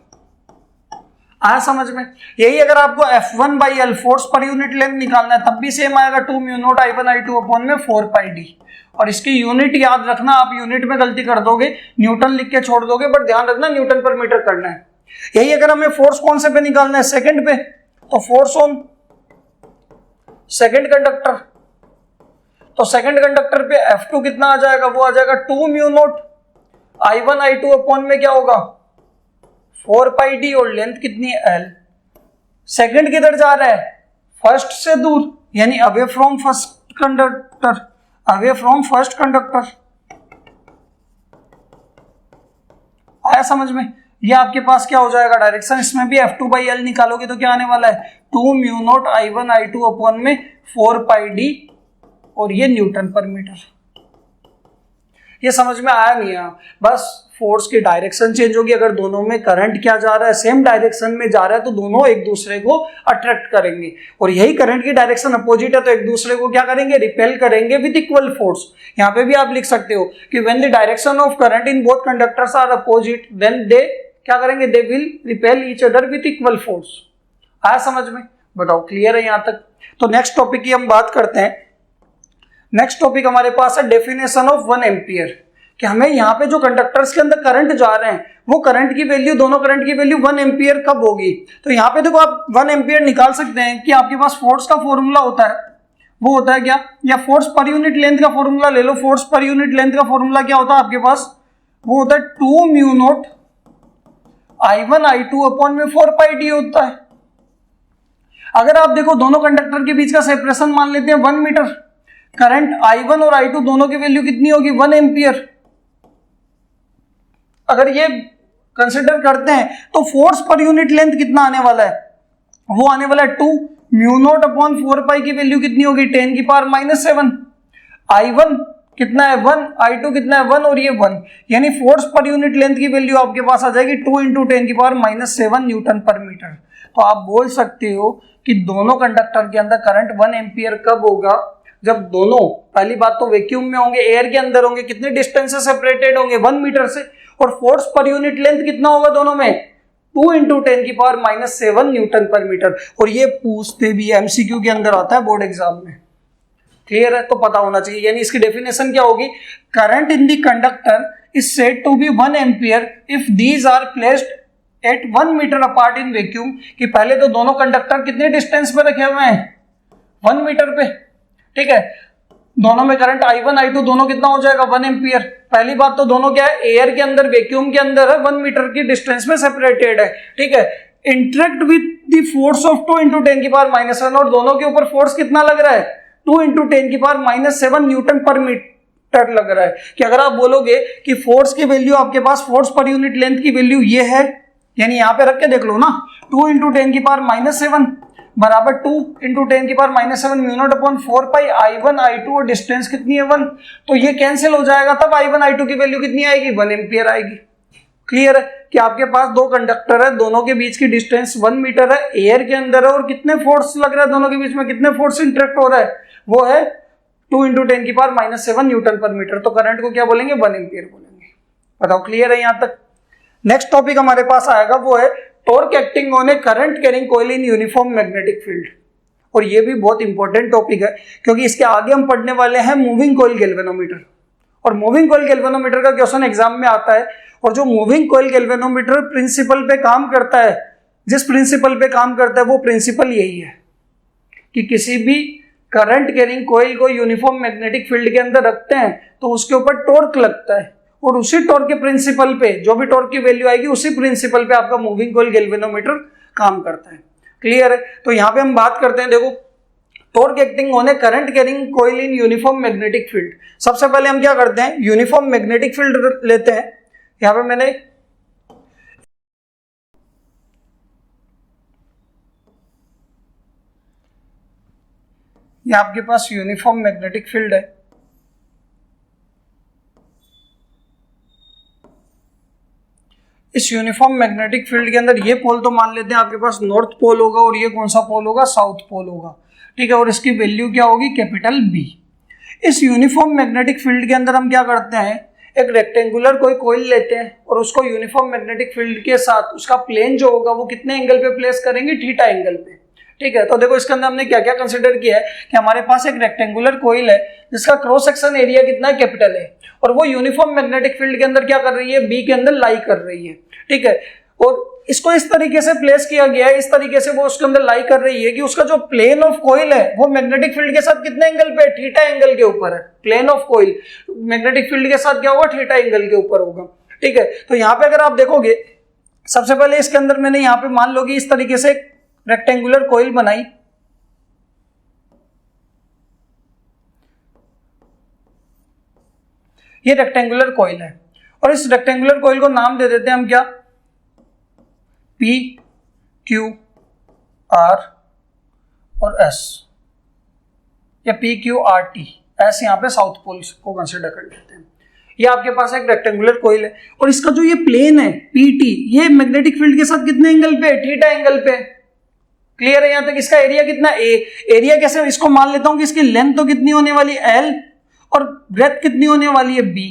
आया समझ में। यही अगर आपको F1 by L force per unit length निकालना है तब भी सेम आएगा 2 mu naught I1 I2 upon में 4 पाई डी। और इसकी यूनिट याद रखना, आप यूनिट में गलती कर दोगे, न्यूटन लिख के छोड़ दोगे, बट ध्यान रखना न्यूटन पर मीटर करना है। यही अगर हमें फोर्स कौन से पे निकालना है, सेकंड पे, तो फोर्स ऑन सेकंड कंडक्टर, तो सेकंड कंडक्टर पे F2 कितना आ जाएगा, वो आ जाएगा 2 mu naught I1 I2 upon में क्या होगा 4 पाई डी, और लेंथ कितनी है L। सेकंड किधर जा रहा है, फर्स्ट से दूर, यानी away from first conductor, away from first conductor. आया समझ में। ये आपके पास क्या हो जाएगा डायरेक्शन, इसमें भी F2/L निकालोगे तो क्या आने वाला है 2 mu naught I1 I2 upon में 4 पाई डी, और ये न्यूटन पर मीटर। ये समझ में आया नहीं आया? बस फोर्स की डायरेक्शन चेंज होगी, अगर दोनों में करंट क्या जा रहा है सेम डायरेक्शन में जा रहा है तो दोनों एक दूसरे को अट्रैक्ट करेंगे, और यही करंट की डायरेक्शन अपोजिट है तो एक दूसरे को क्या करेंगे रिपेल करेंगे विद इक्वल फोर्स। यहाँ पे भी आप लिख सकते हो कि when the direction of current in both conductors are opposite then they क्या करेंगे, they will repel each other with equal force. आया समझ में? बताओ क्लियर है यहाँ तक? तो नेक्स्ट टॉपिक की हम बात करते हैं। नेक्स्ट टॉपिक हमारे पास है डेफिनेशन ऑफ 1 एम्पियर, कि हमें यहाँ पे जो कंडक्टर्स के अंदर करंट जा रहे हैं वो करंट की वैल्यू, दोनों करंट की वैल्यू 1 एम्पियर कब होगी। तो यहाँ पे देखो आप 1 एम्पियर निकाल सकते हैं कि आपके पास फोर्स का फॉर्मूला होता है, वो होता है क्या, या फोर्स पर यूनिट लेंथ का फॉर्मूला ले लो। फोर्स पर यूनिट लेंथ का फॉर्मूला क्या होता है आपके पास, वो होता है 2 mu naught I1 I2 upon में 4 पाई डी होता है। अगर आप देखो दोनों कंडक्टर के बीच का सेपरेशन मान लेते हैं 1 मीटर, करंट I1 और I2 दोनों की वैल्यू कितनी होगी 1 एम्पियर। अगर ये कंसिडर करते हैं तो फोर्स पर यूनिट लेंथ कितना आने वाला है, वो आने वाला है 2 म्यू नॉट अपॉन 4 पाई की वैल्यू कितनी होगी 10 की पावर -7। I1 कितना है 1, I2 कितना है 1 और ये 1, यानी फोर्स पर यूनिट लेंथ की वैल्यू आपके पास आ जाएगी 2 × 10 की पावर -7 न्यूटन पर मीटर। तो आप बोल सकते हो कि दोनों कंडक्टर के अंदर करंट 1 एम्पियर कब होगा, जब दोनों, पहली बात तो वैक्यूम में होंगे, एयर के अंदर होंगे, कितने डिस्टेंस से सेपरेटेड होंगे 1 मीटर से, और फोर्स पर यूनिट लेंथ कितना होगा दोनों में 2 × 10 की पावर -7 न्यूटन पर मीटर। और ये पूछते भी एमसीक्यू के अंदर आता है बोर्ड एग्जाम में। क्लियर है? तो पता होना चाहिए। यानी इसकी डेफिनेशन क्या होगी, current in the conductor is said to be 1 ampere if these are placed at 1 metre apart in vacuum. कि पहले तो दोनों कंडक्टर कितने डिस्टेंस पे रखे हुए हैं 1 मीटर पे, ठीक है। दोनों में करंट I1 I2 दोनों कितना हो जाएगा 1 एम्पियर। पहली बात तो दोनों क्या है, एयर के अंदर, वैक्यूम के अंदर है, 1 मीटर की डिस्टेंस में सेपरेटेड है, ठीक है। Interact with the force of 2 × 10 की पावर -7, और दोनों के ऊपर फोर्स कितना लग रहा है 2 × 10 की पावर -7 न्यूटन पर मीटर लग रहा है। कि अगर आप बोलोगे कि फोर्स की वैल्यू आपके पास, फोर्स पर यूनिट लेंथ की वैल्यू ये है, यानी यहां पे रख के देख लो ना, 2 × 10 की पावर -7 बराबर 2 × 10 की पावर -7 म्यू नॉट अपॉन 4 पाई I1 I2, और डिस्टेंस कितनी है 1, तो ये कैंसिल हो जाएगा, तब I1 I2 की वैल्यू कितनी आएगी 1 एम्पियर आएगी। क्लियर है कि आपके पास दो कंडक्टर है, दोनों के बीच की डिस्टेंस 1 मीटर है, एयर के अंदर है, और कितने फोर्स लग रहा है दोनों के बीच में, कितने फोर्स इंटरेक्ट हो रहा है, वो है 2 × 10 की पावर -7 न्यूटन पर मीटर। तो करंट को क्या बोलेंगे 1 एम्पियर बोलेंगे। बताओ क्लियर है यहां तक? नेक्स्ट टॉपिक हमारे पास आएगा वो है torque acting on A current carrying coil in uniform magnetic field. और ये भी बहुत इंपॉर्टेंट टॉपिक है, क्योंकि इसके आगे हम पढ़ने वाले हैं मूविंग कॉइल गैल्वेनोमीटर। और मूविंग कॉइल गैल्वेनोमीटर का क्वेश्चन एग्जाम में आता है। और जो मूविंग कॉइल गैल्वेनोमीटर प्रिंसिपल पे काम करता है, जिस प्रिंसिपल पे काम करता है वो प्रिंसिपल यही है कि किसी भी करंट कैरिंग कॉइल को यूनिफॉर्म मैग्नेटिक फील्ड के अंदर रखते हैं तो उसके ऊपर टॉर्क लगता है, और उसी टॉर्क के प्रिंसिपल पे, जो भी टॉर्क की वैल्यू आएगी उसी प्रिंसिपल पे आपका मूविंग कॉइल गैल्वेनोमीटर काम करता है। क्लियर है? तो यहां पे हम बात करते हैं, देखो torque acting on A current carrying coil in uniform magnetic field. सबसे पहले हम क्या करते हैं, यूनिफॉर्म मैग्नेटिक फील्ड लेते हैं। यहां पे मैंने ये आपके पास यूनिफॉर्म मैग्नेटिक फील्ड है। इस यूनिफॉर्म मैग्नेटिक फील्ड के अंदर ये पोल तो मान लेते हैं आपके पास नॉर्थ पोल होगा, और ये कौन सा पोल होगा, साउथ पोल होगा, ठीक है। और इसकी वैल्यू क्या होगी, कैपिटल बी। इस यूनिफॉर्म मैग्नेटिक फील्ड के अंदर हम क्या करते हैं, एक रेक्टेंगुलर कोई कॉइल लेते हैं और उसको यूनिफॉर्म मैग्नेटिक फील्ड के साथ उसका प्लेन जो होगा वो कितने एंगल पे प्लेस करेंगे, थीटा एंगल पे, ठीक है। तो देखो इसके अंदर हमने क्या क्या कंसिडर किया है कि हमारे पास एक रेक्टेंगुलर कॉइल है जिसका क्रॉस सेक्शन एरिया कितना है, कैपिटल है, और वो यूनिफॉर्म मैग्नेटिक फील्ड के अंदर क्या कर रही है, बी के अंदर लाई कर रही है, ठीक है। और इसको इस तरीके से प्लेस किया गया है, इस तरीके से वो उसके अंदर लाई कर रही है कि उसका जो प्लेन ऑफ कॉइल है वो मैग्नेटिक फील्ड के साथ कितने एंगल पे, थीटा एंगल के ऊपर है। Plane of coil magnetic field के साथ क्या होगा, थीटा एंगल के ऊपर होगा, ठीक है। तो यहाँ पे अगर आप देखोगे, सबसे पहले इसके अंदर मैंने यहाँ पे मान लो कि इस तरीके से रेक्टेंगुलर कॉइल बनाई, ये रेक्टेंगुलर कॉइल है, और इस रेक्टेंगुलर कॉइल को नाम दे देते हैं हम क्या, P Q R और S, या P Q R T, S यहाँ पे साउथ पोल को कंसिडर कर लेते हैं। ये आपके पास एक रेक्टेंगुलर कोइल है और इसका जो ये प्लेन है PT, ये मैग्नेटिक फील्ड के साथ कितने एंगल पे, थीटा एंगल पे। क्लियर है यहाँ तक? इसका एरिया कितना A, एरिया कैसे, इसको मान लेता हूं कि इसकी लेंथ तो कितनी होने वाली L और ब्रेथ कितनी होने वाली है B।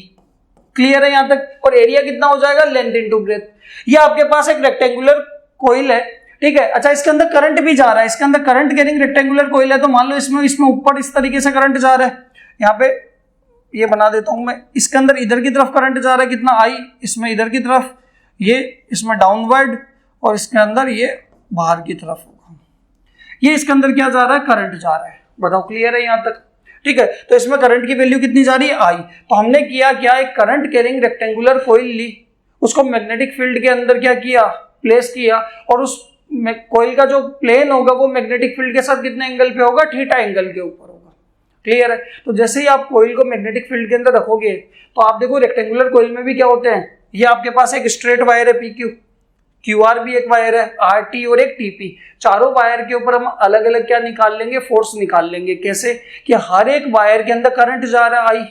क्लियर है यहाँ तक? और एरिया कितना हो जाएगा, लेंथ इनटू ब्रेथ। ये आपके पास एक रेक्टेंगुलर कोइल है, ठीक है। अच्छा, इसके अंदर करंट भी जा रहा है, इसके अंदर करंट कैरिंग रेक्टेंगुलर कोइल है, तो मान लो इसमें ऊपर इस तरीके से करंट जा रहा है। यहाँ पे ये बना देता हूं मैं, इसके अंदर इधर की तरफ करंट जा रहा है कितना I, इसमें इधर की तरफ, ये इसमें डाउनवर्ड, और इसके अंदर ये बाहर की तरफ होगा। ये इसके अंदर क्या जा रहा है, करंट जा रहा है। बताओ क्लियर है यहाँ तक? ठीक है, तो इसमें करंट की वैल्यू कितनी जा रही है, I। तो हमने किया क्या, एक करंट कैरिंग रेक्टेंगुलर कोइल ली, उसको मैग्नेटिक फील्ड के अंदर क्या किया, प्लेस किया, और उस कोइल का जो प्लेन होगा वो मैग्नेटिक फील्ड के साथ कितने एंगल पे होगा, थीटा एंगल के ऊपर होगा। क्लियर है? तो जैसे ही आप कोइल को मैग्नेटिक फील्ड के अंदर रखोगे तो आप देखो रेक्टेंगुलर कोइल में भी क्या होते हैं, ये आपके पास एक स्ट्रेट वायर है PQ, QR भी एक वायर है, RT और एक TP। चारों वायर के ऊपर हम अलग अलग क्या निकाल लेंगे, फोर्स निकाल लेंगे। कैसे कि हर एक वायर के अंदर करंट जा रहा है I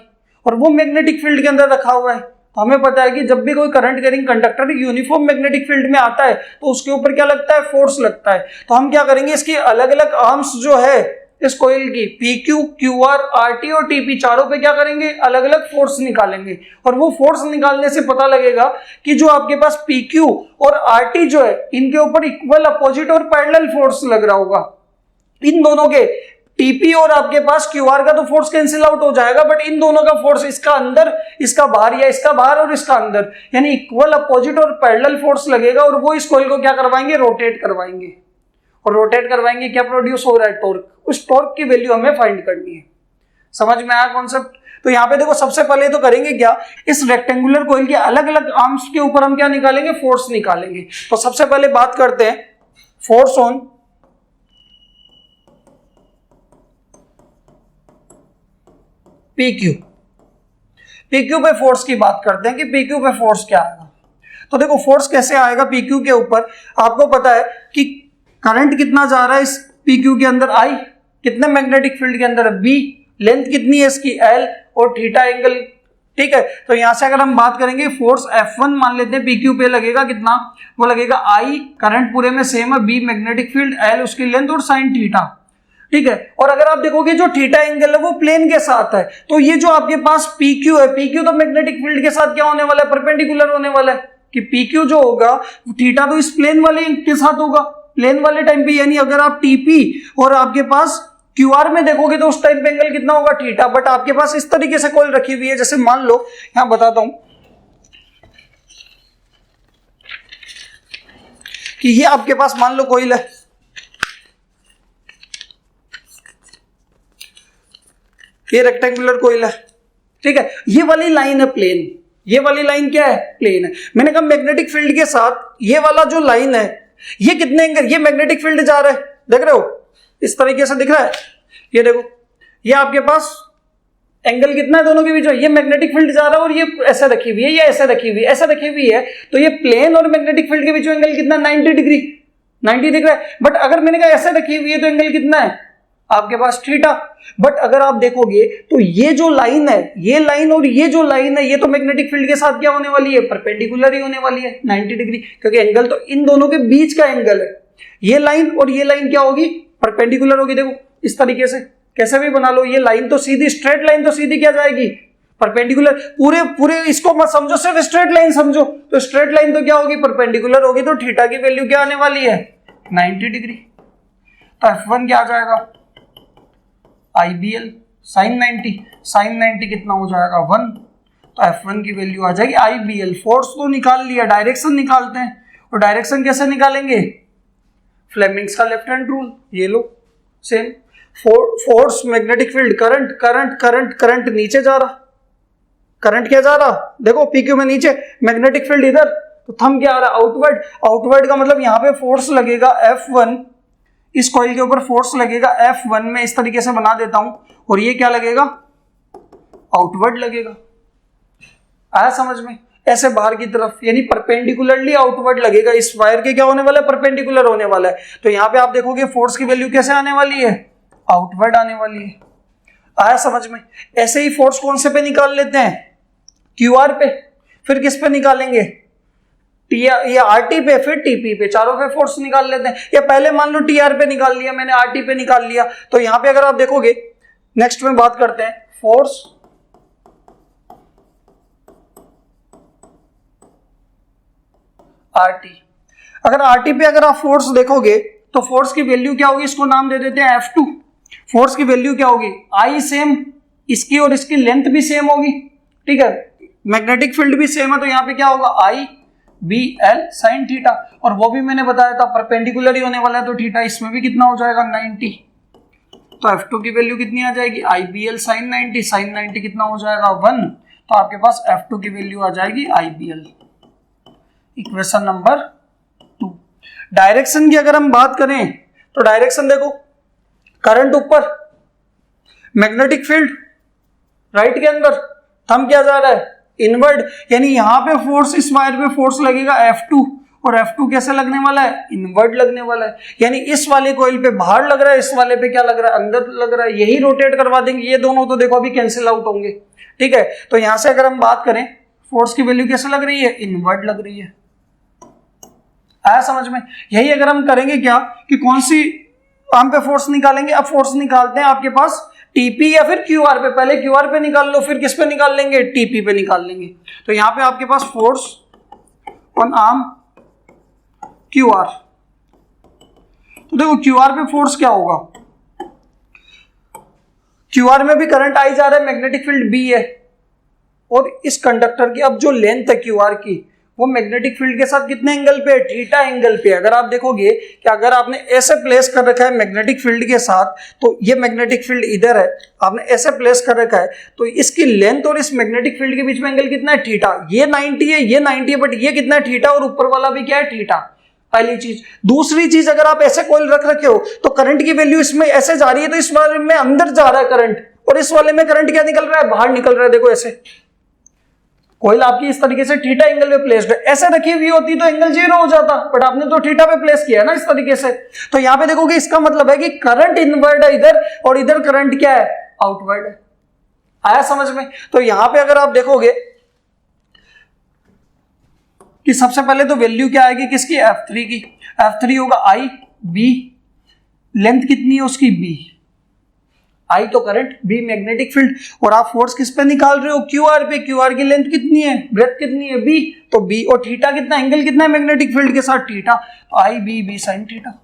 और वो मैग्नेटिक फील्ड के अंदर रखा हुआ है। तो हमें पता है कि जब भी कोई current carrying conductor uniform magnetic field में आता है तो उसके ऊपर क्या लगता है, फोर्स लगता है। तो हम क्या करेंगे, इसकी अलग अलग आर्म्स जो है इस कोइल की PQ, QR, RT और TP, चारों पे क्या करेंगे, अलग अलग फोर्स निकालेंगे। और वो फोर्स निकालने से पता लगेगा कि जो आपके पास PQ और RT जो है इनके ऊपर इक्वल, अपोजिट और पैरेलल फोर्स लग रहा होगा। इन दोनों के TP और आपके पास QR का तो फोर्स कैंसिल आउट हो जाएगा, बट इन दोनों का फोर्स, इसका अंदर इसका बाहर, या इसका बाहर और इसका अंदर, यानी इक्वल, अपोजिट और पैरेलल फोर्स लगेगा। और वो इस कोइल को क्या करवाएंगे, रोटेट करवाएंगे। और रोटेट करवाएंगे, क्या प्रोड्यूस हो रहा है, टॉर्क। उस टॉर्क की वैल्यू हमें फाइंड करनी है। समझ में आया कॉन्सेप्ट? तो यहाँ पे देखो, सबसे पहले तो करेंगे क्या, इस रेक्टेंगुलर कोइल के अलग अलग आर्म्स के ऊपर हम क्या निकालेंगे, फोर्स निकालेंगे। तो सबसे पहले बात करते हैं फोर्स ऑन PQ। PQ पे फोर्स की बात करते हैं कि PQ पे फोर्स क्या आएगा। तो देखो फोर्स कैसे आएगा PQ के ऊपर, आपको पता है कि करंट कितना जा रहा है इस PQ के अंदर, I, कितने मैग्नेटिक फील्ड के अंदर है, B, लेंथ कितनी है इसकी, L, और थीटा एंगल। ठीक है, तो यहां से अगर हम बात करेंगे फोर्स F1 मान लेते हैं PQ पे लगेगा कितना, वो लगेगा I, करंट पूरे में सेम है, B मैग्नेटिक फील्ड, L उसकी लेंथ और साइन थीटा। ठीक है, और अगर आप देखोगे जो थीटा एंगल है वो प्लेन के साथ है, तो ये जो आपके पास PQ है, PQ तो मैग्नेटिक फील्ड के साथ क्या होने वाला है, परपेंडिकुलर होने वाला है। कि PQ जो होगा थीटा तो इस प्लेन वाले के साथ होगा, प्लेन वाले टाइम पे। यानी अगर आप TP और आपके पास QR में देखोगे तो उस टाइम पे एंगल कितना होगा, थीटा। बट आपके पास इस तरीके से कॉइल रखी हुई है, जैसे मान लो यहां बताता हूं कि ये आपके पास मान लो कॉइल है, ये रेक्टेंगुलर कॉइल है। ठीक है, ये वाली लाइन है प्लेन, ये वाली लाइन क्या है, प्लेन है। मैंने कहा मैग्नेटिक फील्ड के साथ ये वाला जो लाइन है, ये कितने एंगल, ये मैग्नेटिक फील्ड जा रहा है, देख रहे हो, इस तरीके से दिख रहा है। ये देखो, ये आपके पास एंगल कितना है दोनों के बीच, ये मैग्नेटिक फील्ड जा रहा है और ये ऐसे रखी हुई है, ये ऐसे रखी हुई है, ऐसे रखी हुई है। तो ये प्लेन और मैग्नेटिक फील्ड के बीच में एंगल कितना, 90 डिग्री, 90 दिख रहा है। बट अगर मैंने कहा ऐसे रखी हुई है तो एंगल कितना है आपके पास, थीटा। बट अगर आप देखोगे तो ये जो लाइन है, ये लाइन और ये जो लाइन है, ये तो मैग्नेटिक फील्ड के साथ क्या होने वाली है, परपेंडिकुलर ही होने वाली है, 90 डिग्री, क्योंकि एंगल तो इन दोनों के बीच का एंगल है। ये लाइन और ये लाइन क्या होगी, परपेंडिकुलर होगी। देखो इस तरीके से कैसे भी बना लो, ये लाइन तो सीधी, स्ट्रेट लाइन तो सीधी क्या जाएगी, परपेंडिकुलर। पूरे पूरे इसको मत समझो, सिर्फ स्ट्रेट लाइन समझो, तो स्ट्रेट लाइन तो क्या होगी, परपेंडिकुलर होगी। तो थीटा की वैल्यू क्या आने वाली है, 90 डिग्री। तो F1 क्या आ जाएगा, IBL साइन 90, साइन 90 कितना हो जाएगा, 1। तो F1 की वैल्यू आ जाएगी IBL। फोर्स तो निकाल लिया, डायरेक्शन निकालते हैं। और डायरेक्शन कैसे निकालेंगे, फ्लेमिंग्स का लेफ्ट हैंड रूल, ये लो same. Force, magnetic field, current, current, current, current नीचे जा रहा, करंट क्या जा रहा, देखो PQ में नीचे, मैग्नेटिक फील्ड इधर, तो थंब क्या आ रहा, आउटवर्ड। आउटवर्ड का मतलब यहाँ पे फोर्स लगेगा F1, इस कॉइल के ऊपर फोर्स लगेगा F1 में, इस तरीके से बना देता हूं, और ये क्या लगेगा, आउटवर्ड लगेगा। आया समझ में। ऐसे बाहर की तरफ, यानी परपेंडिकुलरली आउटवर्ड लगेगा। इस वायर के क्या होने वाला है, परपेंडिकुलर होने वाला है। तो यहाँ पे आप देखोगे फोर्स की वैल्यू कैसे आने वाली है, आउटवर्ड आने वाली है। आया समझ में। ऐसे ही फोर्स कौन से पे निकाल लेते हैं, क्यू आर पे, फिर किस पे निकालेंगे, ये आर टी पे, फिर टीपी पे, चारों पे फोर्स निकाल लेते हैं। या पहले मान लो टी आर पे निकाल लिया मैंने, आर टी पे निकाल लिया। तो यहां पे अगर आप देखोगे, नेक्स्ट में बात करते हैं फोर्स आर टी। अगर आर टी पे अगर आप फोर्स देखोगे तो फोर्स की वैल्यू क्या होगी, इसको नाम दे देते हैं F2। फोर्स की वैल्यू क्या होगी, आई सेम, इसकी और इसकी लेंथ भी सेम होगी, ठीक है, मैग्नेटिक फील्ड भी सेम है। तो यहाँ पे क्या होगा, आई बी एल साइन थीटा, और वो भी मैंने बताया था परपेंडिकुलर ही होने वाला है, तो थीटा इसमें भी कितना हो जाएगा 90। तो F2 की वैल्यू कितनी आ जाएगी, I B L sign 90, sign 90 कितना हो जाएगा 1। तो आपके पास F2 की वैल्यू आ जाएगी I B L. Equation number 2। Direction की अगर हम बात करें तो डायरेक्शन देखो, करंट ऊपर, मैग्नेटिक फील्ड राइट के अंदर, थंब क्या जा रहा है इनवर्ड, यानी यहां पे फोर्स, इस वायर पे फोर्स लगेगा F2, और F2 कैसे लगने वाला है, इनवर्ड लगने वाला है। यानी इस वाले कोइल पे बाहर लग रहा है, इस वाले पे क्या लग रहा है, अंदर लग रहा है। यही रोटेट करवा देंगे, ये दोनों तो देखो अभी कैंसिल आउट होंगे, ठीक है। तो यहां से अगर हम बात करें, फोर्स की वैल्यू कैसे लग रही है, इनवर्ड लग रही है। आया समझ में। यही अगर हम करेंगे क्या कि कौन सी आर्म पे फोर्स निकालेंगे, अब फोर्स निकालते हैं आपके पास टीपी या फिर क्यूआर पे। पहले क्यूआर पे निकाल लो, फिर किस पे निकाल लेंगे, टीपी पे निकाल लेंगे। तो यहां पे आपके पास फोर्स ऑन आर्म क्यूआर, तो देखो क्यूआर पे फोर्स क्या होगा, क्यूआर में भी करंट आई जा रहा है, मैग्नेटिक फील्ड बी है, और इस कंडक्टर की अब जो लेंथ है क्यूआर की, वो मैग्नेटिक फील्ड के साथ कितने एंगल पे है, थीटा एंगल पे। अगर आप देखोगे कि अगर आपने ऐसे प्लेस कर रखा है मैग्नेटिक फील्ड के साथ, तो ये मैग्नेटिक फील्ड इधर है, आपने ऐसे प्लेस कर रखा है, तो इसकी लेंथ और इस मैग्नेटिक फील्ड के बीच में एंगल कितना है, थीटा। ये 90 है, ये 90 है, बट ये कितना है, थीटा, और ऊपर वाला भी क्या है, थीटा। पहली चीज। दूसरी चीज, अगर आप ऐसे कॉइल रख रखे हो तो करंट की वैल्यू इसमें ऐसे जा रही है, तो इस वाले में अंदर जा रहा है करंट, और इस वाले में करंट क्या निकल रहा है, बाहर निकल रहा है। देखो ऐसे कोइल आपकी इस तरीके से थीटा एंगल पे प्लेस्ड है, ऐसे रखी हुई होती तो एंगल 0 हो जाता, बट आपने तो थीटा पे प्लेस किया है ना इस तरीके से। तो यहां पे देखोगे इसका मतलब है कि करंट इनवर्ड है इधर, और इधर करंट क्या है, आउटवर्ड है। आया समझ में। तो यहां पे अगर आप देखोगे कि सबसे पहले तो वैल्यू क्या आएगी किसकी, F3 की। F3 होगा आई बी, लेंथ कितनी है उसकी बी, आई तो करंट, बी मैग्नेटिक फील्ड, और आप फोर्स किस पे निकाल रहे हो, क्यूआर पे। क्यूआर की लेंथ कितनी है, ब्रेथ कितनी है, बी, तो बी, और थीटा कितना, एंगल कितना है मैग्नेटिक फील्ड के साथ, थीटा, तो आई बी बी साइन थीटा।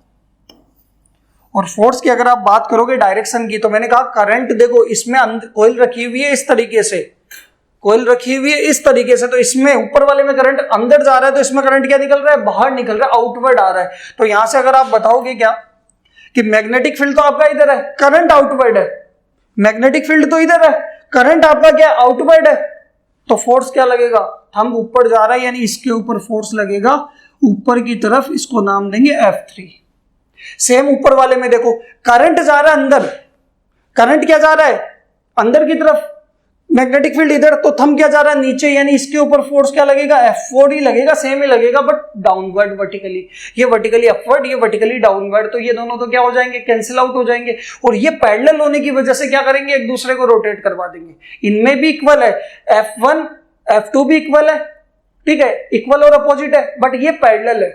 और फोर्स की अगर आप बात करोगे डायरेक्शन की, तो मैंने कहा करंट देखो इसमें कॉइल रखी हुई है इस तरीके से, कॉइल रखी हुई है इस तरीके से, तो इसमें ऊपर वाले में करंट अंदर जा रहा है, तो इसमें करंट क्या निकल रहा है, बाहर निकल रहा है, आउटवर्ड आ रहा है। तो यहां से अगर आप बताओगे क्या कि मैग्नेटिक फील्ड तो आपका इधर है, करंट आउटवर्ड है, मैग्नेटिक फील्ड तो इधर है, करंट आपका क्या आउटवर्ड है, तो फोर्स क्या लगेगा, थंब ऊपर जा रहा है, यानी इसके ऊपर फोर्स लगेगा ऊपर की तरफ, इसको नाम देंगे F3। सेम ऊपर वाले में देखो करंट जा रहा है अंदर, करंट क्या जा रहा है अंदर की तरफ, मैग्नेटिक फील्ड इधर, तो थंब क्या जा रहा है नीचे, यानी इसके ऊपर फोर्स क्या लगेगा, F4 ही लगेगा, सेम ही लगेगा, बट डाउनवर्ड वर्टिकली। ये वर्टिकली अपवर्ड, ये वर्टिकली डाउनवर्ड, तो ये दोनों तो क्या हो जाएंगे, कैंसिल आउट हो जाएंगे। और ये पैरेलल होने की वजह से क्या करेंगे, एक दूसरे को रोटेट करवा देंगे। इनमें भी इक्वल है, F1 F2 भी इक्वल है, ठीक है, इक्वल और अपोजिट है, बट ये पैरेलल है,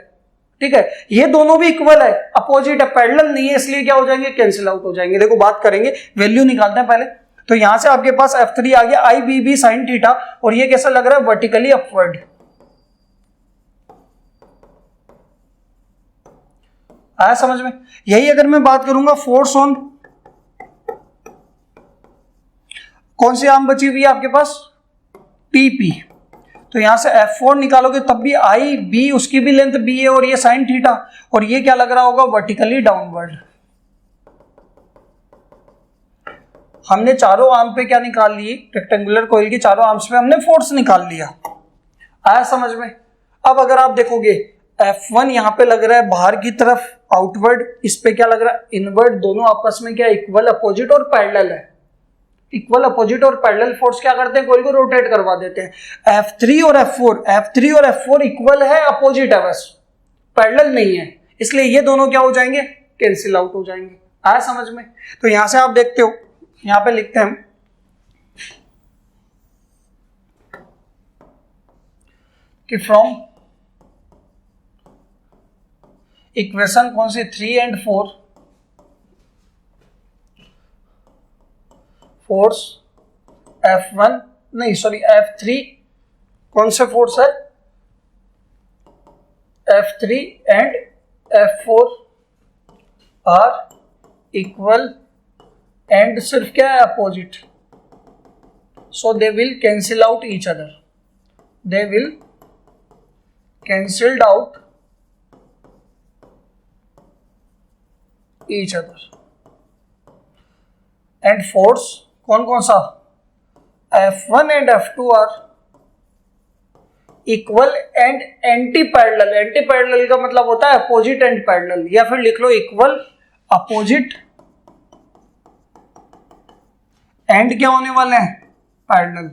ठीक है। ये दोनों भी इक्वल है, अपोजिट है, पैरेलल नहीं है, इसलिए क्या हो जाएंगे, कैंसिल आउट हो जाएंगे। देखो बात करेंगे, वैल्यू निकालते हैं पहले। तो यहां से आपके पास F3 आ गया आई बी बी साइन थीटा, और ये कैसा लग रहा है, वर्टिकली अपवर्ड। आया समझ में। यही अगर मैं बात करूंगा फोर्स ऑन, कौन सी आर्म बची हुई है आपके पास, टीपी। तो यहां से F4 निकालोगे तब भी आई बी, उसकी भी लेंथ बी है, और ये साइन थीटा, और ये क्या लग रहा होगा, वर्टिकली डाउनवर्ड। हमने चारों आर्म पे क्या निकाल ली, रेक्टेंगुलर कॉइल की चारों आर्म्स पे हमने फोर्स निकाल लिया। आया समझ में। अब अगर आप देखोगे F1 यहां पे लग रहा है बाहर की तरफ आउटवर्ड, इस पे क्या लग रहा है इनवर्ड, दोनों आपस में क्या इक्वल, अपोजिट और पैरेलल है, इक्वल अपोजिट और पैरेलल फोर्स क्या करते हैं, कोयल को रोटेट करवा देते हैं। F3 और F4 इक्वल है, अपोजिट है, बस पैरेलल नहीं है, इसलिए ये दोनों क्या हो जाएंगे, कैंसिल आउट हो जाएंगे। आया समझ में? तो यहां से आप देखते हो, यहां पे लिखते हैं कि फ्रॉम इक्वेशन कौन सी 3 and 4 फोर्स F1 नहीं सॉरी F3 कौन से फोर्स है, F3 and F4 are equal and सिर्फ क्या है, opposite, so they will cancel out each other, they will cancelled out each other. And force कौन कौन सा, F1 and F2 are equal and anti parallel. Anti parallel का मतलब होता है अपोजिट एंड पैरेलल, या फिर लिख लो इक्वल अपोजिट एंड क्या होने वाले हैं, parallel.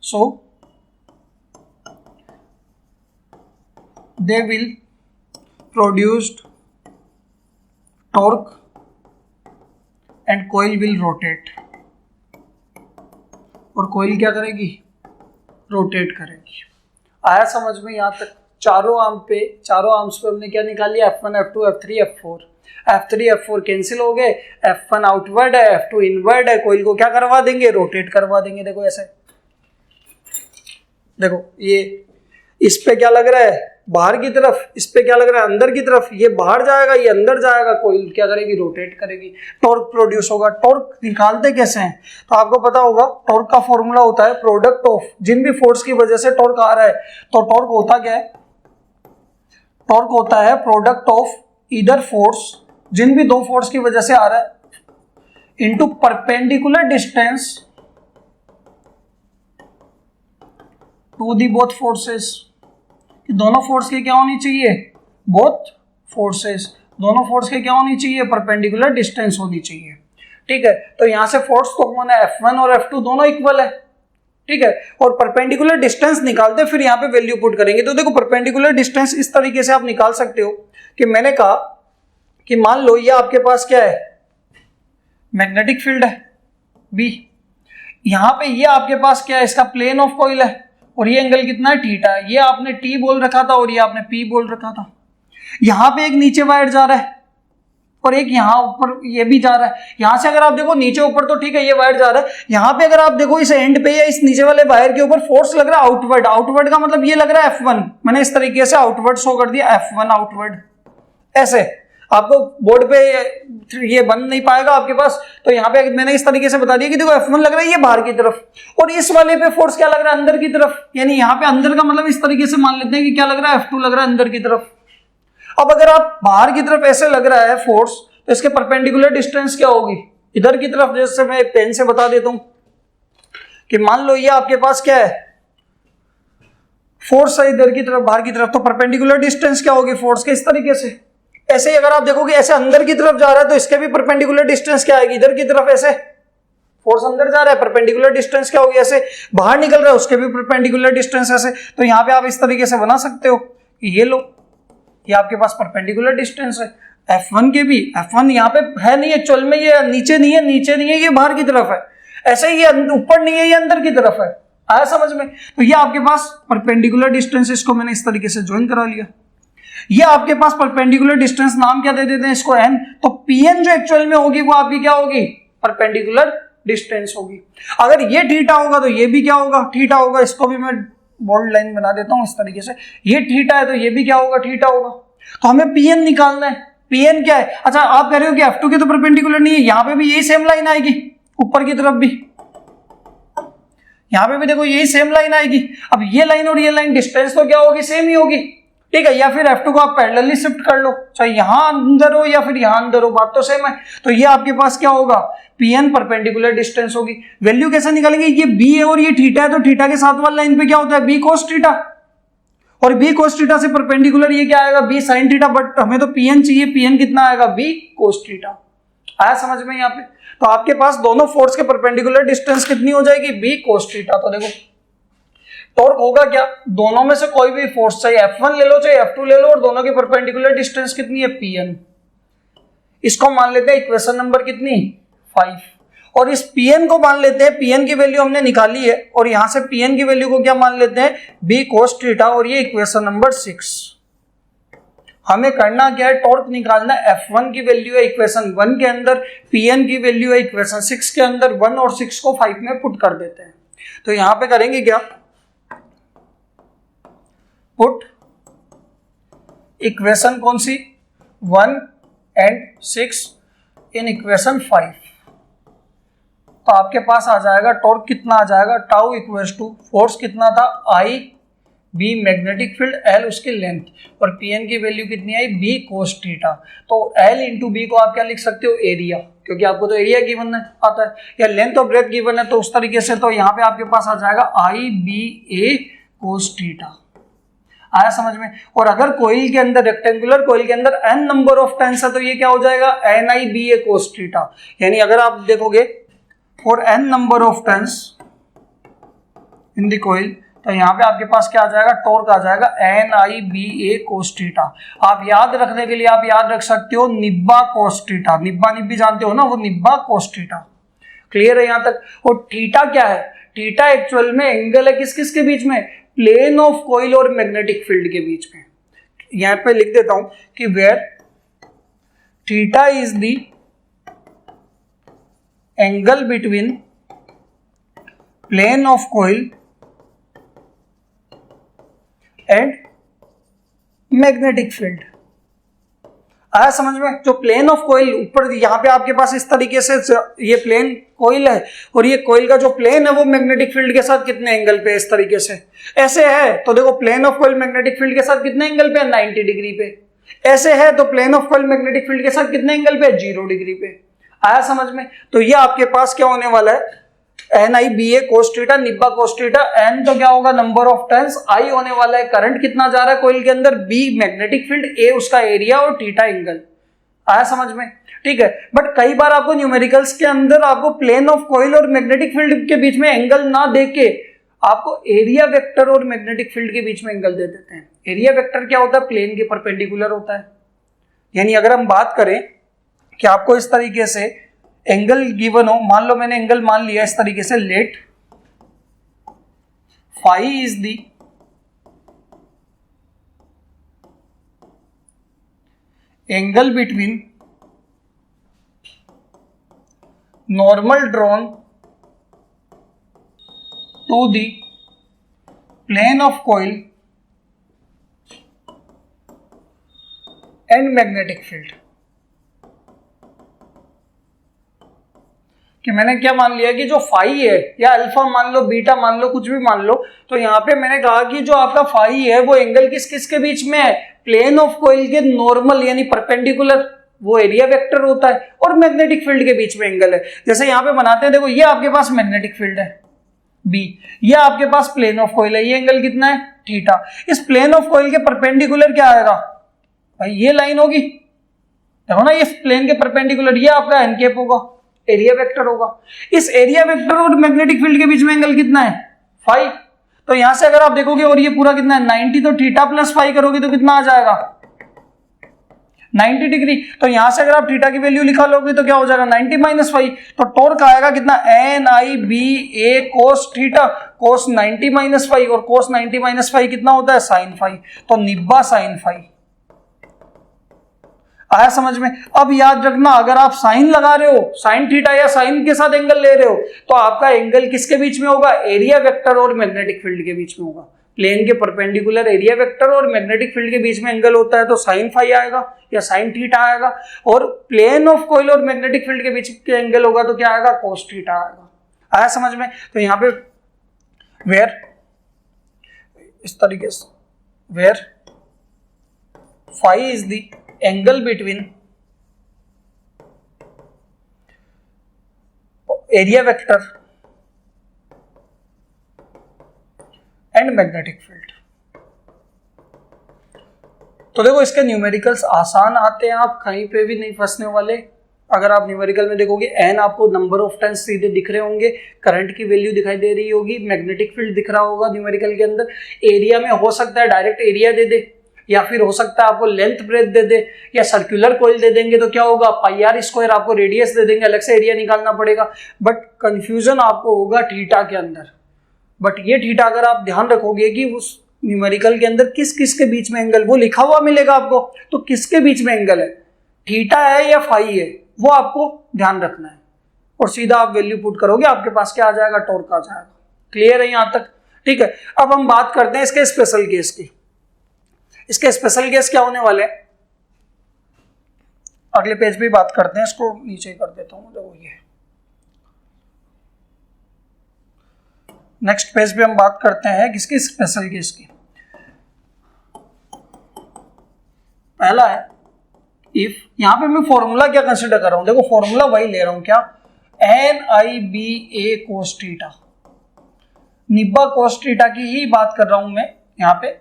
So they will produced torque and coil will rotate, और कोयल क्या करेगी, रोटेट करेगी। आया समझ में यहां तक? चारों आर्म्स पे हमने क्या निकाल लिया, F1 F2 F3 F4। F3 F4 cancel हो गए, F1 आउटवर्ड है, F2 इनवर्ड है, कोयल को क्या करवा देंगे, रोटेट करवा देंगे। देखो ऐसे, देखो ये इस पे क्या लग रहा है, बाहर की तरफ, इस पे क्या लग रहा है, अंदर की तरफ। ये बाहर जाएगा, ये अंदर जाएगा, कोयल क्या करेगी, रोटेट करेगी, टॉर्क प्रोड्यूस होगा। टॉर्क निकालते कैसे हैं, तो आपको पता होगा, टॉर्क का फॉर्मूला होता है प्रोडक्ट ऑफ, जिन भी फोर्स की वजह से टॉर्क आ रहा है, तो टॉर्क होता क्या है, टॉर्क होता है प्रोडक्ट ऑफ ईदर फोर्स, जिन भी दो फोर्स की वजह से आ रहा है, into perpendicular distance to the both forces. दोनों फोर्स के क्या होनी चाहिए, बोथ फोर्सेस, दोनों फोर्स के क्या होनी चाहिए, परपेंडिकुलर डिस्टेंस होनी चाहिए। ठीक है, तो यहां से फोर्स तो कौन है, F1 और F2 दोनों इक्वल है। ठीक है, और परपेंडिकुलर डिस्टेंस निकालते फिर यहाँ पे वैल्यू पुट करेंगे। तो देखो परपेंडिकुलर डिस्टेंस इस तरीके से आप निकाल सकते हो कि मैंने कहा कि मान लो ये आपके पास क्या है, मैग्नेटिक फील्ड है B, यहां पे ये आपके पास क्या है, इसका प्लेन ऑफ कॉइल है, और ये एंगल कितना है, थीटा है। ये आपने T बोल रखा था और ये आपने P बोल रखा था। यहां पे एक नीचे वायर जा रहा है और एक यहां ऊपर ये भी जा रहा है। यहां से अगर आप देखो नीचे ऊपर तो ठीक है, ये वायर जा रहा है। यहां पे अगर आप देखो इस एंड पे या इस नीचे वाले वायर के ऊपर फोर्स लग रहा है आउटवर्ड। आउटवर्ड का मतलब ये लग रहा है F1, मैंने इस तरीके से आउटवर्ड शो कर दिया, F1 आउटवर्ड। ऐसे आपको बोर्ड पे ये बन नहीं पाएगा आपके पास, तो यहाँ पे मैंने इस तरीके से बता दिया कि देखो F1 लग रहा है ये बाहर की तरफ, और इस वाले पे फोर्स क्या लग रहा है, अंदर की तरफ। यानी यहाँ पे अंदर का मतलब इस तरीके से मान लेते हैं कि क्या लग रहा है, F2 लग रहा है अंदर की तरफ। अब अगर आप बाहर की तरफ ऐसे लग रहा है फोर्स, तो इसके परपेंडिकुलर डिस्टेंस क्या होगी, इधर की तरफ। जैसे मैं पेन से बता देता हूं कि मान लो ये आपके पास क्या है, फोर्स है इधर की तरफ, बाहर की तरफ, तो परपेंडिकुलर डिस्टेंस क्या होगी फोर्स के, इस तरीके से। ऐसे ही अगर आप देखोगे ऐसे अंदर की तरफ जा रहा है, तो इसके भी परपेंडिकुलर डिस्टेंस क्या आएगी, इधर की तरफ। ऐसे फोर्स अंदर जा रहा है, परपेंडिकुलर डिस्टेंस क्या होगी, ऐसे बाहर निकल रहा है, उसके भी परपेंडिकुलर डिस्टेंस ऐसे। तो यहाँ पे आप इस तरीके से बना सकते हो कि ये लो, ये आपके पास परपेंडिकुलर डिस्टेंस है F1 के भी। F1 यहाँ पे है नहीं एक्चुअल में, ये नीचे नहीं है, नीचे नहीं है, ये बाहर की तरफ है। ऐसे ही ये ऊपर नहीं है, ये अंदर की तरफ है। आया समझ में? तो ये आपके पास परपेंडिकुलर डिस्टेंस, इसको मैंने इस तरीके से ज्वाइन करा लिया। ये आपके पास परपेंडिकुलर डिस्टेंस नाम क्या दे देते हैं इसको, n। तो Pn जो एक्चुअल में होगी वो आपकी क्या होगी, परपेंडिकुलर डिस्टेंस होगी। अगर ये थीटा होगा तो ये भी क्या होगा, थीटा होगा। इसको भी मैं बोल्ड लाइन बना देता हूं इस तरीके से, ये थीटा है तो ये भी क्या होगा, थीटा होगा। तो हमें Pn निकालना है। Pn क्या है, अच्छा आप कह रहे हो कि F2 के तो परपेंडिकुलर नहीं है, यहां पे भी यही सेम लाइन आएगी, ऊपर की तरफ भी, यहां पे भी देखो यही सेम लाइन आएगी। अब ये लाइन और ये लाइन डिस्टेंस तो क्या होगी, सेम ही होगी। ठीक है, या फिर F2 को आप पैरेलली शिफ्ट कर लो, चाहे यहां अंदर हो या फिर यहां अंदर हो, बात तो सेम है। तो ये आपके पास क्या होगा, Pn परपेंडिकुलर डिस्टेंस होगी। वैल्यू कैसे निकालेंगे, ये B है और ये थीटा है, तो थीटा के साथ वाली लाइन पे क्या होता है, B cos थीटा, और B cos थीटा से परपेंडिकुलर ये क्या आएगा, B sin थीटा। बट हमें तो Pn चाहिए, Pn कितना आएगा, B cos थीटा। आया समझ में यहाँ पे? तो आपके पास दोनों फोर्स के परपेंडिकुलर डिस्टेंस कितनी हो जाएगी, b cos थीटा। तो देखो टॉर्क होगा क्या, दोनों में से कोई भी फोर्स, चाहे F1 ले लो चाहे F2 ले लो, और दोनों की परपेंडिकुलर डिस्टेंस कितनी है, Pn। इसको मान लेते हैं इक्वेशन नंबर कितनी, 5। और इस Pn को मान लेते हैं, Pn की वैल्यू हमने निकाली है, और यहां से Pn की वैल्यू को क्या मान लेते हैं, b cos थीटा, और ये इक्वेशन नंबर 6। हमें करना क्या है, टॉर्क निकालना। F1 की वैल्यू है इक्वेशन 1 के अंदर, Pn की वैल्यू है इक्वेशन 6 के अंदर। 1 और 6 को 5 में पुट कर देते हैं। तो यहां पे करेंगे क्या, पुट इक्वेशन कौन सी, 1 एंड 6 इन इक्वेशन 5। तो आपके पास आ जाएगा टॉर्क कितना आ जाएगा, टाउ इक्वल्स टू फोर्स कितना था, आई बी मैग्नेटिक फील्ड, एल उसकी लेंथ, और पीएन की वैल्यू कितनी आई, बी कोस थीटा। तो एल इंटू बी को आप क्या लिख सकते हो, एरिया, क्योंकि आपको तो एरिया गिवन है आता है, या लेंथ ऑफ ब्रेथ गिवन है, तो उस तरीके से तो यहाँ पे आपके पास आ जाएगा आई बी ए कोस थीटा। आया समझ में? और अगर कोइल के अंदर, रेक्टेंगुलर कोइल के अंदर n नंबर ऑफ टर्न्स है, तो ये क्या हो जाएगा, N I B A cos theta. यानी अगर आप देखोगे for n number of turns in the coil, तो यहाँ पे आपके पास क्या आ जाएगा, टॉर्क आ जाएगा N I B A cos theta. आप याद रखने के लिए आप याद रख सकते हो निब्बा कोस थीटा, निब्बा निब्बी जानते हो ना, वो निब्बा कोस थीटा। क्लियर है यहाँ तक? और थीटा क्या है, थीटा एक्चुअल में एंगल है किस किस के बीच में, प्लेन ऑफ कोइल और मैग्नेटिक फील्ड के बीच में। यहां पे लिख देता हूं कि where theta is the angle between plane of coil and magnetic field. आया समझ में? जो प्लेन ऑफ कोइल ऊपर, यहाँ पे आपके पास इस तरीके से ये प्लेन कोइल है, और ये कोइल का जो प्लेन है वो मैग्नेटिक फील्ड के साथ कितने एंगल पे, इस तरीके से ऐसे है, तो देखो plane of coil magnetic field के साथ कितने एंगल पे है, 90 डिग्री पे। ऐसे है तो plane of coil magnetic field के साथ कितने एंगल पे है, 0 डिग्री पे। आया समझ में? तो ये आपके पास क्या होने वाला है, N I B A cos theta, निब्बा कोस थीटा। एन तो क्या होगा, नंबर ऑफ टर्न्स, आई होने वाला है करंट कितना जा रहा है कोइल के अंदर, बी मैग्नेटिक फील्ड, ए उसका एरिया, और थीटा एंगल। आया समझ में? ठीक है। बट कई बार आपको न्यूमेरिकल्स के अंदर आपको प्लेन ऑफ कोइल और मैग्नेटिक फील्ड के बीच में एंगल ना देके आपको एरिया वेक्टर और मैग्नेटिक फील्ड के बीच में एंगल दे देते हैं। एरिया वेक्टर क्या होता है, प्लेन के परपेंडिकुलर होता है। यानी अगर हम बात करें कि आपको इस तरीके से एंगल गिवन हो, मान लो मैंने एंगल मान लिया इस तरीके से, let phi is the angle between normal drawn to the plane of coil and magnetic field. कि मैंने क्या मान लिया कि जो फाई है, या अल्फा मान लो, बीटा मान लो, कुछ भी मान लो, तो यहां पे मैंने कहा कि जो आपका फाई है वो एंगल किस किस के बीच में है, प्लेन ऑफ कोइल के नॉर्मल यानी परपेंडिकुलर, वो एरिया वेक्टर होता है, और मैग्नेटिक फील्ड के बीच में एंगल है। जैसे यहां पे बनाते हैं, देखो ये आपके पास मैग्नेटिक फील्ड है बी, ये आपके पास प्लेन ऑफ कोइल है, ये एंगल कितना है, थीटा। इस प्लेन ऑफ कोइल के परपेंडिकुलर क्या आएगा भाई, ये लाइन होगी, देखो ना, इस प्लेन के परपेंडिकुलर ये आपका एन कैप होगा, एरिया वेक्टर होगा। इस एरिया वेक्टर और मैग्नेटिक फील्ड के बीच में एंगल कितना है, फाई। तो यहां से अगर आप देखोगे, और ये पूरा कितना है 90, तो थीटा प्लस फाई करोगे तो कितना आ जाएगा 90 डिग्री। तो यहां से अगर आप थीटा की वैल्यू लिखा लोगे तो क्या हो जाएगा 90 माइनस फाई, तो टॉर्क आएगा कितना, N I B A cos theta, cos 90 minus phi, और कोस 90 माइनस फाई कितना होता है, साइन फाई, तो निब्बा साइन फाई। आया समझ में? अब याद रखना, अगर आप साइन लगा रहे हो, साइन थीटा या साइन के साथ एंगल ले रहे हो, तो आपका एंगल किसके बीच में होगा, एरिया वेक्टर और मैग्नेटिक फील्ड के बीच में होगा। प्लेन के परपेंडिकुलर एरिया वेक्टर और मैग्नेटिक फील्ड के बीच में एंगल होता है, तो साइन फाई आएगा या साइन थीटा आएगा, और प्लेन ऑफ कोइल और मैग्नेटिक फील्ड के बीच के एंगल होगा तो क्या आएगा, कोस थीटा आएगा। आया समझ में? तो यहां पे वेयर, इस तरीके से, where phi is the angle between area vector and magnetic field। तो देखो इसके न्यूमेरिकल्स आसान आते हैं, आप कहीं पे भी नहीं फंसने वाले। अगर आप न्यूमेरिकल में देखोगे एन आपको नंबर ऑफ टर्न्स सीधे दिख रहे होंगे, करंट की वैल्यू दिखाई दे रही होगी, मैग्नेटिक फील्ड दिख रहा होगा न्यूमेरिकल के अंदर। एरिया में हो सकता है डायरेक्ट एरिया दे दे, या फिर हो सकता है आपको लेंथ ब्रेथ दे दे, या सर्कुलर कॉइल दे देंगे तो क्या होगा पाई आर स्क्वायर आपको रेडियस दे देंगे, अलग से एरिया निकालना पड़ेगा। बट कंफ्यूजन आपको होगा थीटा के अंदर। बट ये थीटा अगर आप ध्यान रखोगे कि उस न्यूमेरिकल के अंदर किस किस के बीच में एंगल, वो लिखा हुआ मिलेगा आपको, तो किसके बीच में एंगल है, थीटा है या फाई है, वो आपको ध्यान रखना है। और सीधा आप वैल्यू पुट करोगे, आपके पास क्या आ जाएगा, टॉर्क आ जाएगा। क्लियर है यहां तक? ठीक है, अब हम बात करते हैं इसके स्पेशल केस की। इसके स्पेशल केस क्या होने वाले हैं, अगले पेज पे बात करते हैं। इसको नीचे कर देता हूं, देखो ये नेक्स्ट पेज पे हम बात करते हैं किसकी, स्पेशल केस की। पहला है इफ, यहां पे मैं फॉर्मूला क्या कंसिडर कर रहा हूं, देखो फॉर्मूला वही ले रहा हूं क्या, N I B A cos theta, निब्बा कोस थीटा की ही बात कर रहा हूं मैं यहां पे।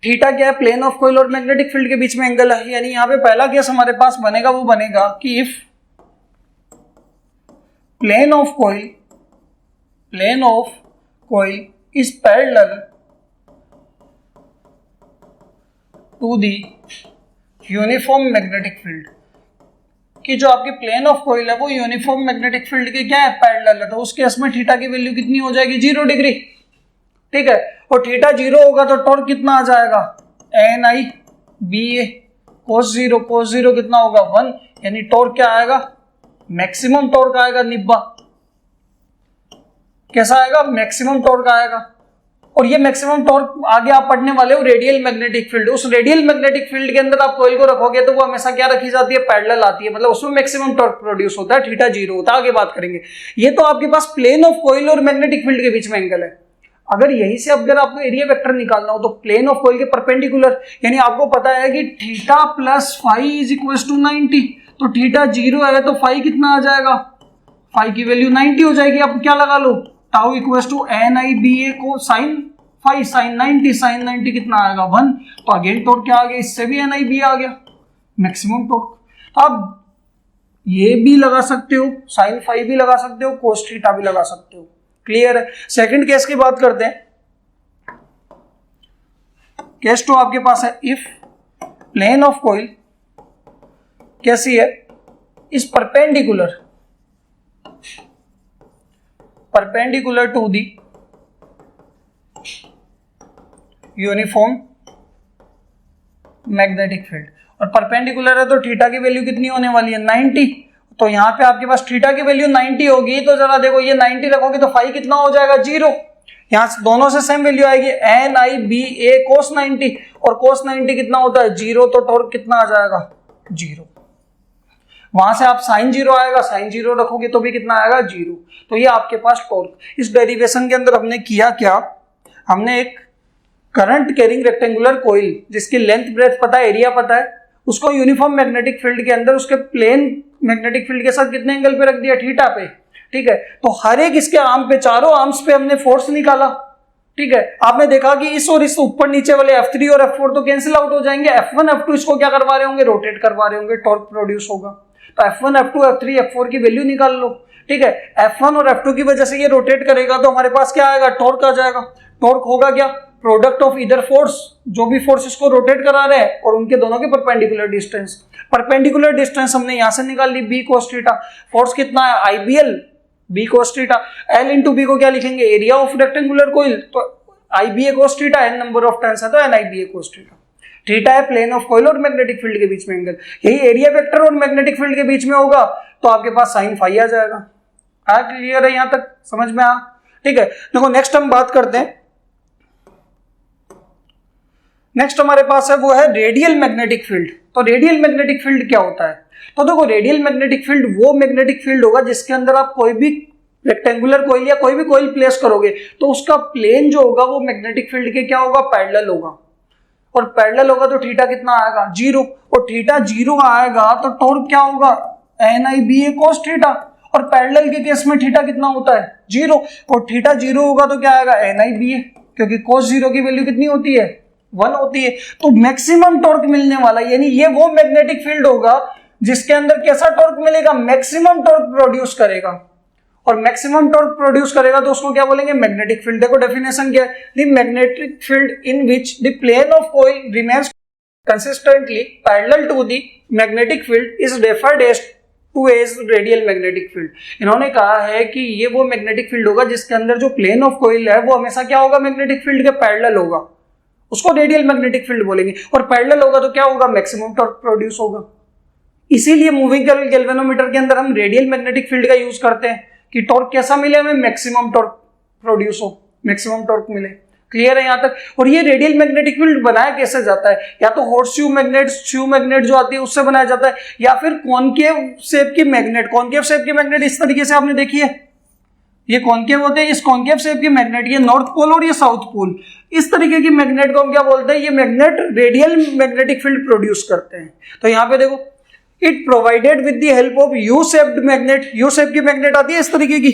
थीटा क्या है, प्लेन ऑफ कॉइल और मैग्नेटिक फील्ड के बीच में एंगल है। यानी यहां पे पहला केस हमारे पास बनेगा, वो बनेगा कि if plane of coil is parallel to the uniform magnetic field, कि जो आपकी प्लेन ऑफ कॉइल है वो यूनिफॉर्म मैग्नेटिक फील्ड के क्या है, पैरेलल है। तो उस केस में थीटा की वैल्यू कितनी हो जाएगी, 0 डिग्री। ठीक है, और थीटा 0 होगा तो टॉर्क कितना आ जाएगा, एन आई बी ए कोस 0, कोस 0 कितना होगा 1, यानी टॉर्क क्या आएगा, मैक्सिमम टॉर्क आएगा निब्बा। कैसा आएगा, मैक्सिमम टॉर्क आएगा। और ये मैक्सिमम टॉर्क आगे आप पढ़ने वाले हो रेडियल मैग्नेटिक फील्ड। उस रेडियल मैग्नेटिक फील्ड के अंदर आप कॉइल को रखोगे तो वो हमेशा क्या रखी जाती है, पैरेलल आती है, मतलब उसमें मैक्सिमम टॉर्क प्रोड्यूस होता है, थीटा 0 होता है। आगे बात करेंगे। ये तो आपके पास प्लेन ऑफ कॉइल और मैग्नेटिक फील्ड के बीच में एंगल है। अगर यहीं से अगर आपको एरिया वेक्टर निकालना हो तो प्लेन ऑफ कॉइल के परपेंडिकुलर, यानी आपको पता है कि theta plus phi is equal to 90, तो थीटा 0 है तो फाई कितना आ जाएगा, फाई की वैल्यू 90 हो जाएगी। आप क्या लगा लो, tau equal to N I B A को साइन फाई, साइन 90, साइन 90 कितना आएगा 1, तो अगेन टॉर्क क्या आ गया, इससे भी एन आई बी आ गया, मैक्सिमम टॉर्क। तो आप ये भी लगा सकते हो, साइन फाई भी लगा सकते हो, कोस थीटा भी लगा सकते हो। क्लियर है? सेकंड केस की बात करते हैं। केस 2 आपके पास है, इफ प्लेन ऑफ कॉइल कैसी है, is perpendicular to the uniform magnetic field. और परपेंडिकुलर है तो थीटा की वैल्यू कितनी होने वाली है, 90। तो यहां पे आपके पास थीटा की वैल्यू 90 होगी, तो जरा देखो ये 90 रखोगे तो फाई कितना हो जाएगा, 0। यहां से दोनों से सेम वैल्यू आएगी, एन आई बी ए कोस 90, और कोस 90 कितना होता है 0, तो टॉर्क कितना आ जाएगा 0। वहां से आप साइन 0 आएगा, साइन 0 रखोगे तो भी कितना आएगा 0। तो ये आपके पास टॉर्क। इस डेरिवेशन के अंदर हमने किया क्या, हमने एक करंट कैरिंग रेक्टेंगुलर कॉइल जिसकी लेंथ ब्रेथ पता है, एरिया पता है, उसको यूनिफॉर्म मैग्नेटिक फील्ड के अंदर उसके प्लेन मैग्नेटिक फील्ड के साथ कितने एंगल पे रख दिया, थीटा पे। ठीक है, तो हर एक इसके आर्म पे, चारों आर्म्स पे हमने फोर्स निकाला। ठीक है, आपने देखा कि इस और इस ऊपर नीचे वाले F3 और F4 तो कैंसिल आउट हो जाएंगे, F1 F2 इसको क्या करवा रहे होंगे, रोटेट करवा रहे होंगे, टॉर्क प्रोड्यूस होगा। तो F1 F2 F3 F4 की वैल्यू निकाल लो। ठीक है, F1 और F2 की वजह से ये रोटेट करेगा तो हमारे पास क्या आएगा, टॉर्क आ जाएगा। टॉर्क होगा क्या, प्रोडक्ट ऑफ इधर फोर्स, जो भी फोर्स इसको रोटेट करा रहे हैं, और उनके दोनों के परपेंडिकुलर डिस्टेंस। परपेंडिकुलर डिस्टेंस हमने यहां से निकाल ली, बी कोस थीटा। फोर्स कितना है, IBL B cos theta. L into B को क्या लिखेंगे, एरिया ऑफ रेक्टेंगुलर कॉइल, तो IBA cos theta, N number of turns है तो N IBA cos theta. Theta है प्लेन ऑफ कॉइल और मैग्नेटिक फील्ड के बीच में एंगल, यही एरिया वेक्टर और मैग्नेटिक फील्ड के बीच में होगा तो आपके पास साइन फाई आ जाएगा। क्लियर है, यहां तक समझ में आ? ठीक है, देखो नेक्स्ट हम बात करते हैं। नेक्स्ट हमारे पास है वो है रेडियल मैग्नेटिक फील्ड। तो रेडियल मैग्नेटिक फील्ड क्या होता है, तो देखो रेडियल मैग्नेटिक फील्ड वो मैग्नेटिक फील्ड होगा जिसके अंदर आप कोई भी रेक्टेंगुलर कॉइल या कोई भी कॉइल प्लेस करोगे तो उसका प्लेन जो होगा वो मैग्नेटिक फील्ड के क्या होगा, पैरेलल होगा। और पैरेलल होगा तो थीटा कितना आएगा, 0। और थीटा 0 आएगा तो टॉर्क क्या होगा, N I B A cos theta. और पैरेलल के केस में थीटा कितना होता है, 0। और थीटा 0 होगा तो क्या आएगा, एन आई बी ए, क्योंकि कोस 0 की वैल्यू कितनी होती है, 1 होती है। तो मैक्सिमम टॉर्क मिलने वाला, यानी ये वो मैग्नेटिक फील्ड होगा जिसके अंदर कैसा टॉर्क मिलेगा, मैक्सिमम टॉर्क प्रोड्यूस करेगा। और मैक्सिमम टॉर्क प्रोड्यूस करेगा तो उसको क्या बोलेंगे, मैग्नेटिक फील्ड। देखो डेफिनेशन क्या है, the magnetic field in which the plane of coil remains consistently parallel to the magnetic field is referred as to as radial magnetic field. इन्होंने कहा है कि ये वो मैग्नेटिक फील्ड होगा जिसके अंदर जो प्लेन ऑफ कॉइल है वो हमेशा क्या होगा, मैग्नेटिक फील्ड के पैरेलल होगा, उसको रेडियल मैग्नेटिक फील्ड बोलेंगे। और पैरेलल होगा तो क्या होगा, मैक्सिमम टॉर्क प्रोड्यूस होगा। इसीलिए मूविंग कॉइल गैल्वेनोमीटर के अंदर हम रेडियल मैग्नेटिक फील्ड का यूज करते हैं कि टॉर्क कैसा मिले, हमें मैक्सिमम टॉर्क प्रोड्यूस हो, मैक्सिमम टॉर्क मिले। क्लियर है यहाँ तक। और ये रेडियल मैग्नेटिक फील्ड बनाया कैसे जाता है, या तो हॉर्सशू मैग्नेट, शू मैग्नेट जो आती है उससे बनाया जाता है, या फिर कॉनकेव शेप की मैग्नेट। कॉनकेव शेप की मैग्नेट इस तरीके से आपने देखी है, ये कॉनकेव होते हैं, इस कॉनकेव शेप की मैग्नेट, ये नॉर्थ पोल और ये साउथ पोल, इस तरीके की मैग्नेट को हम क्या बोलते हैं, ये magnet radial magnetic field produce करते हैं। तो यहाँ पे देखो, it provided with the help of U shaped magnet. U shape की मैग्नेट आती है इस तरीके की,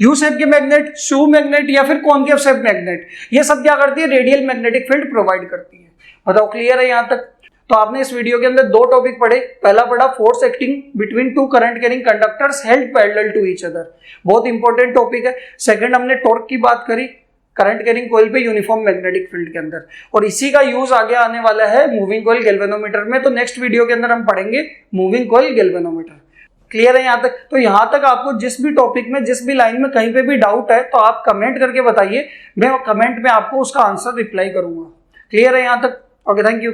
यू शेप की मैग्नेट, शू मैग्नेट या फिर कॉनकेव शेप मैग्नेट, ये सब क्या करती है, रेडियल मैग्नेटिक फील्ड प्रोवाइड करती है। बताओ क्लियर है यहाँ तक। तो आपने इस वीडियो के अंदर 2 टॉपिक पढ़े। पहला पढ़ा force acting between 2 current carrying conductors held parallel to each other, बहुत इंपॉर्टेंट टॉपिक है। सेकंड हमने टॉर्क की बात करी करंट कैरिंग कॉइल पे यूनिफॉर्म मैग्नेटिक फील्ड के अंदर, और इसी का यूज आगे आने वाला है मूविंग कॉइल गैल्वेनोमीटर में। तो नेक्स्ट वीडियो के अंदर हम पढ़ेंगे मूविंग कॉइल गैल्वेनोमीटर। क्लियर है यहाँ तक। तो यहाँ तक आपको जिस भी टॉपिक में, जिस भी लाइन में कहीं पे भी डाउट है तो आप कमेंट करके बताइए, मैं कमेंट में आपको उसका आंसर रिप्लाई करूंगा। क्लियर है यहाँ तक। Okay, thank you.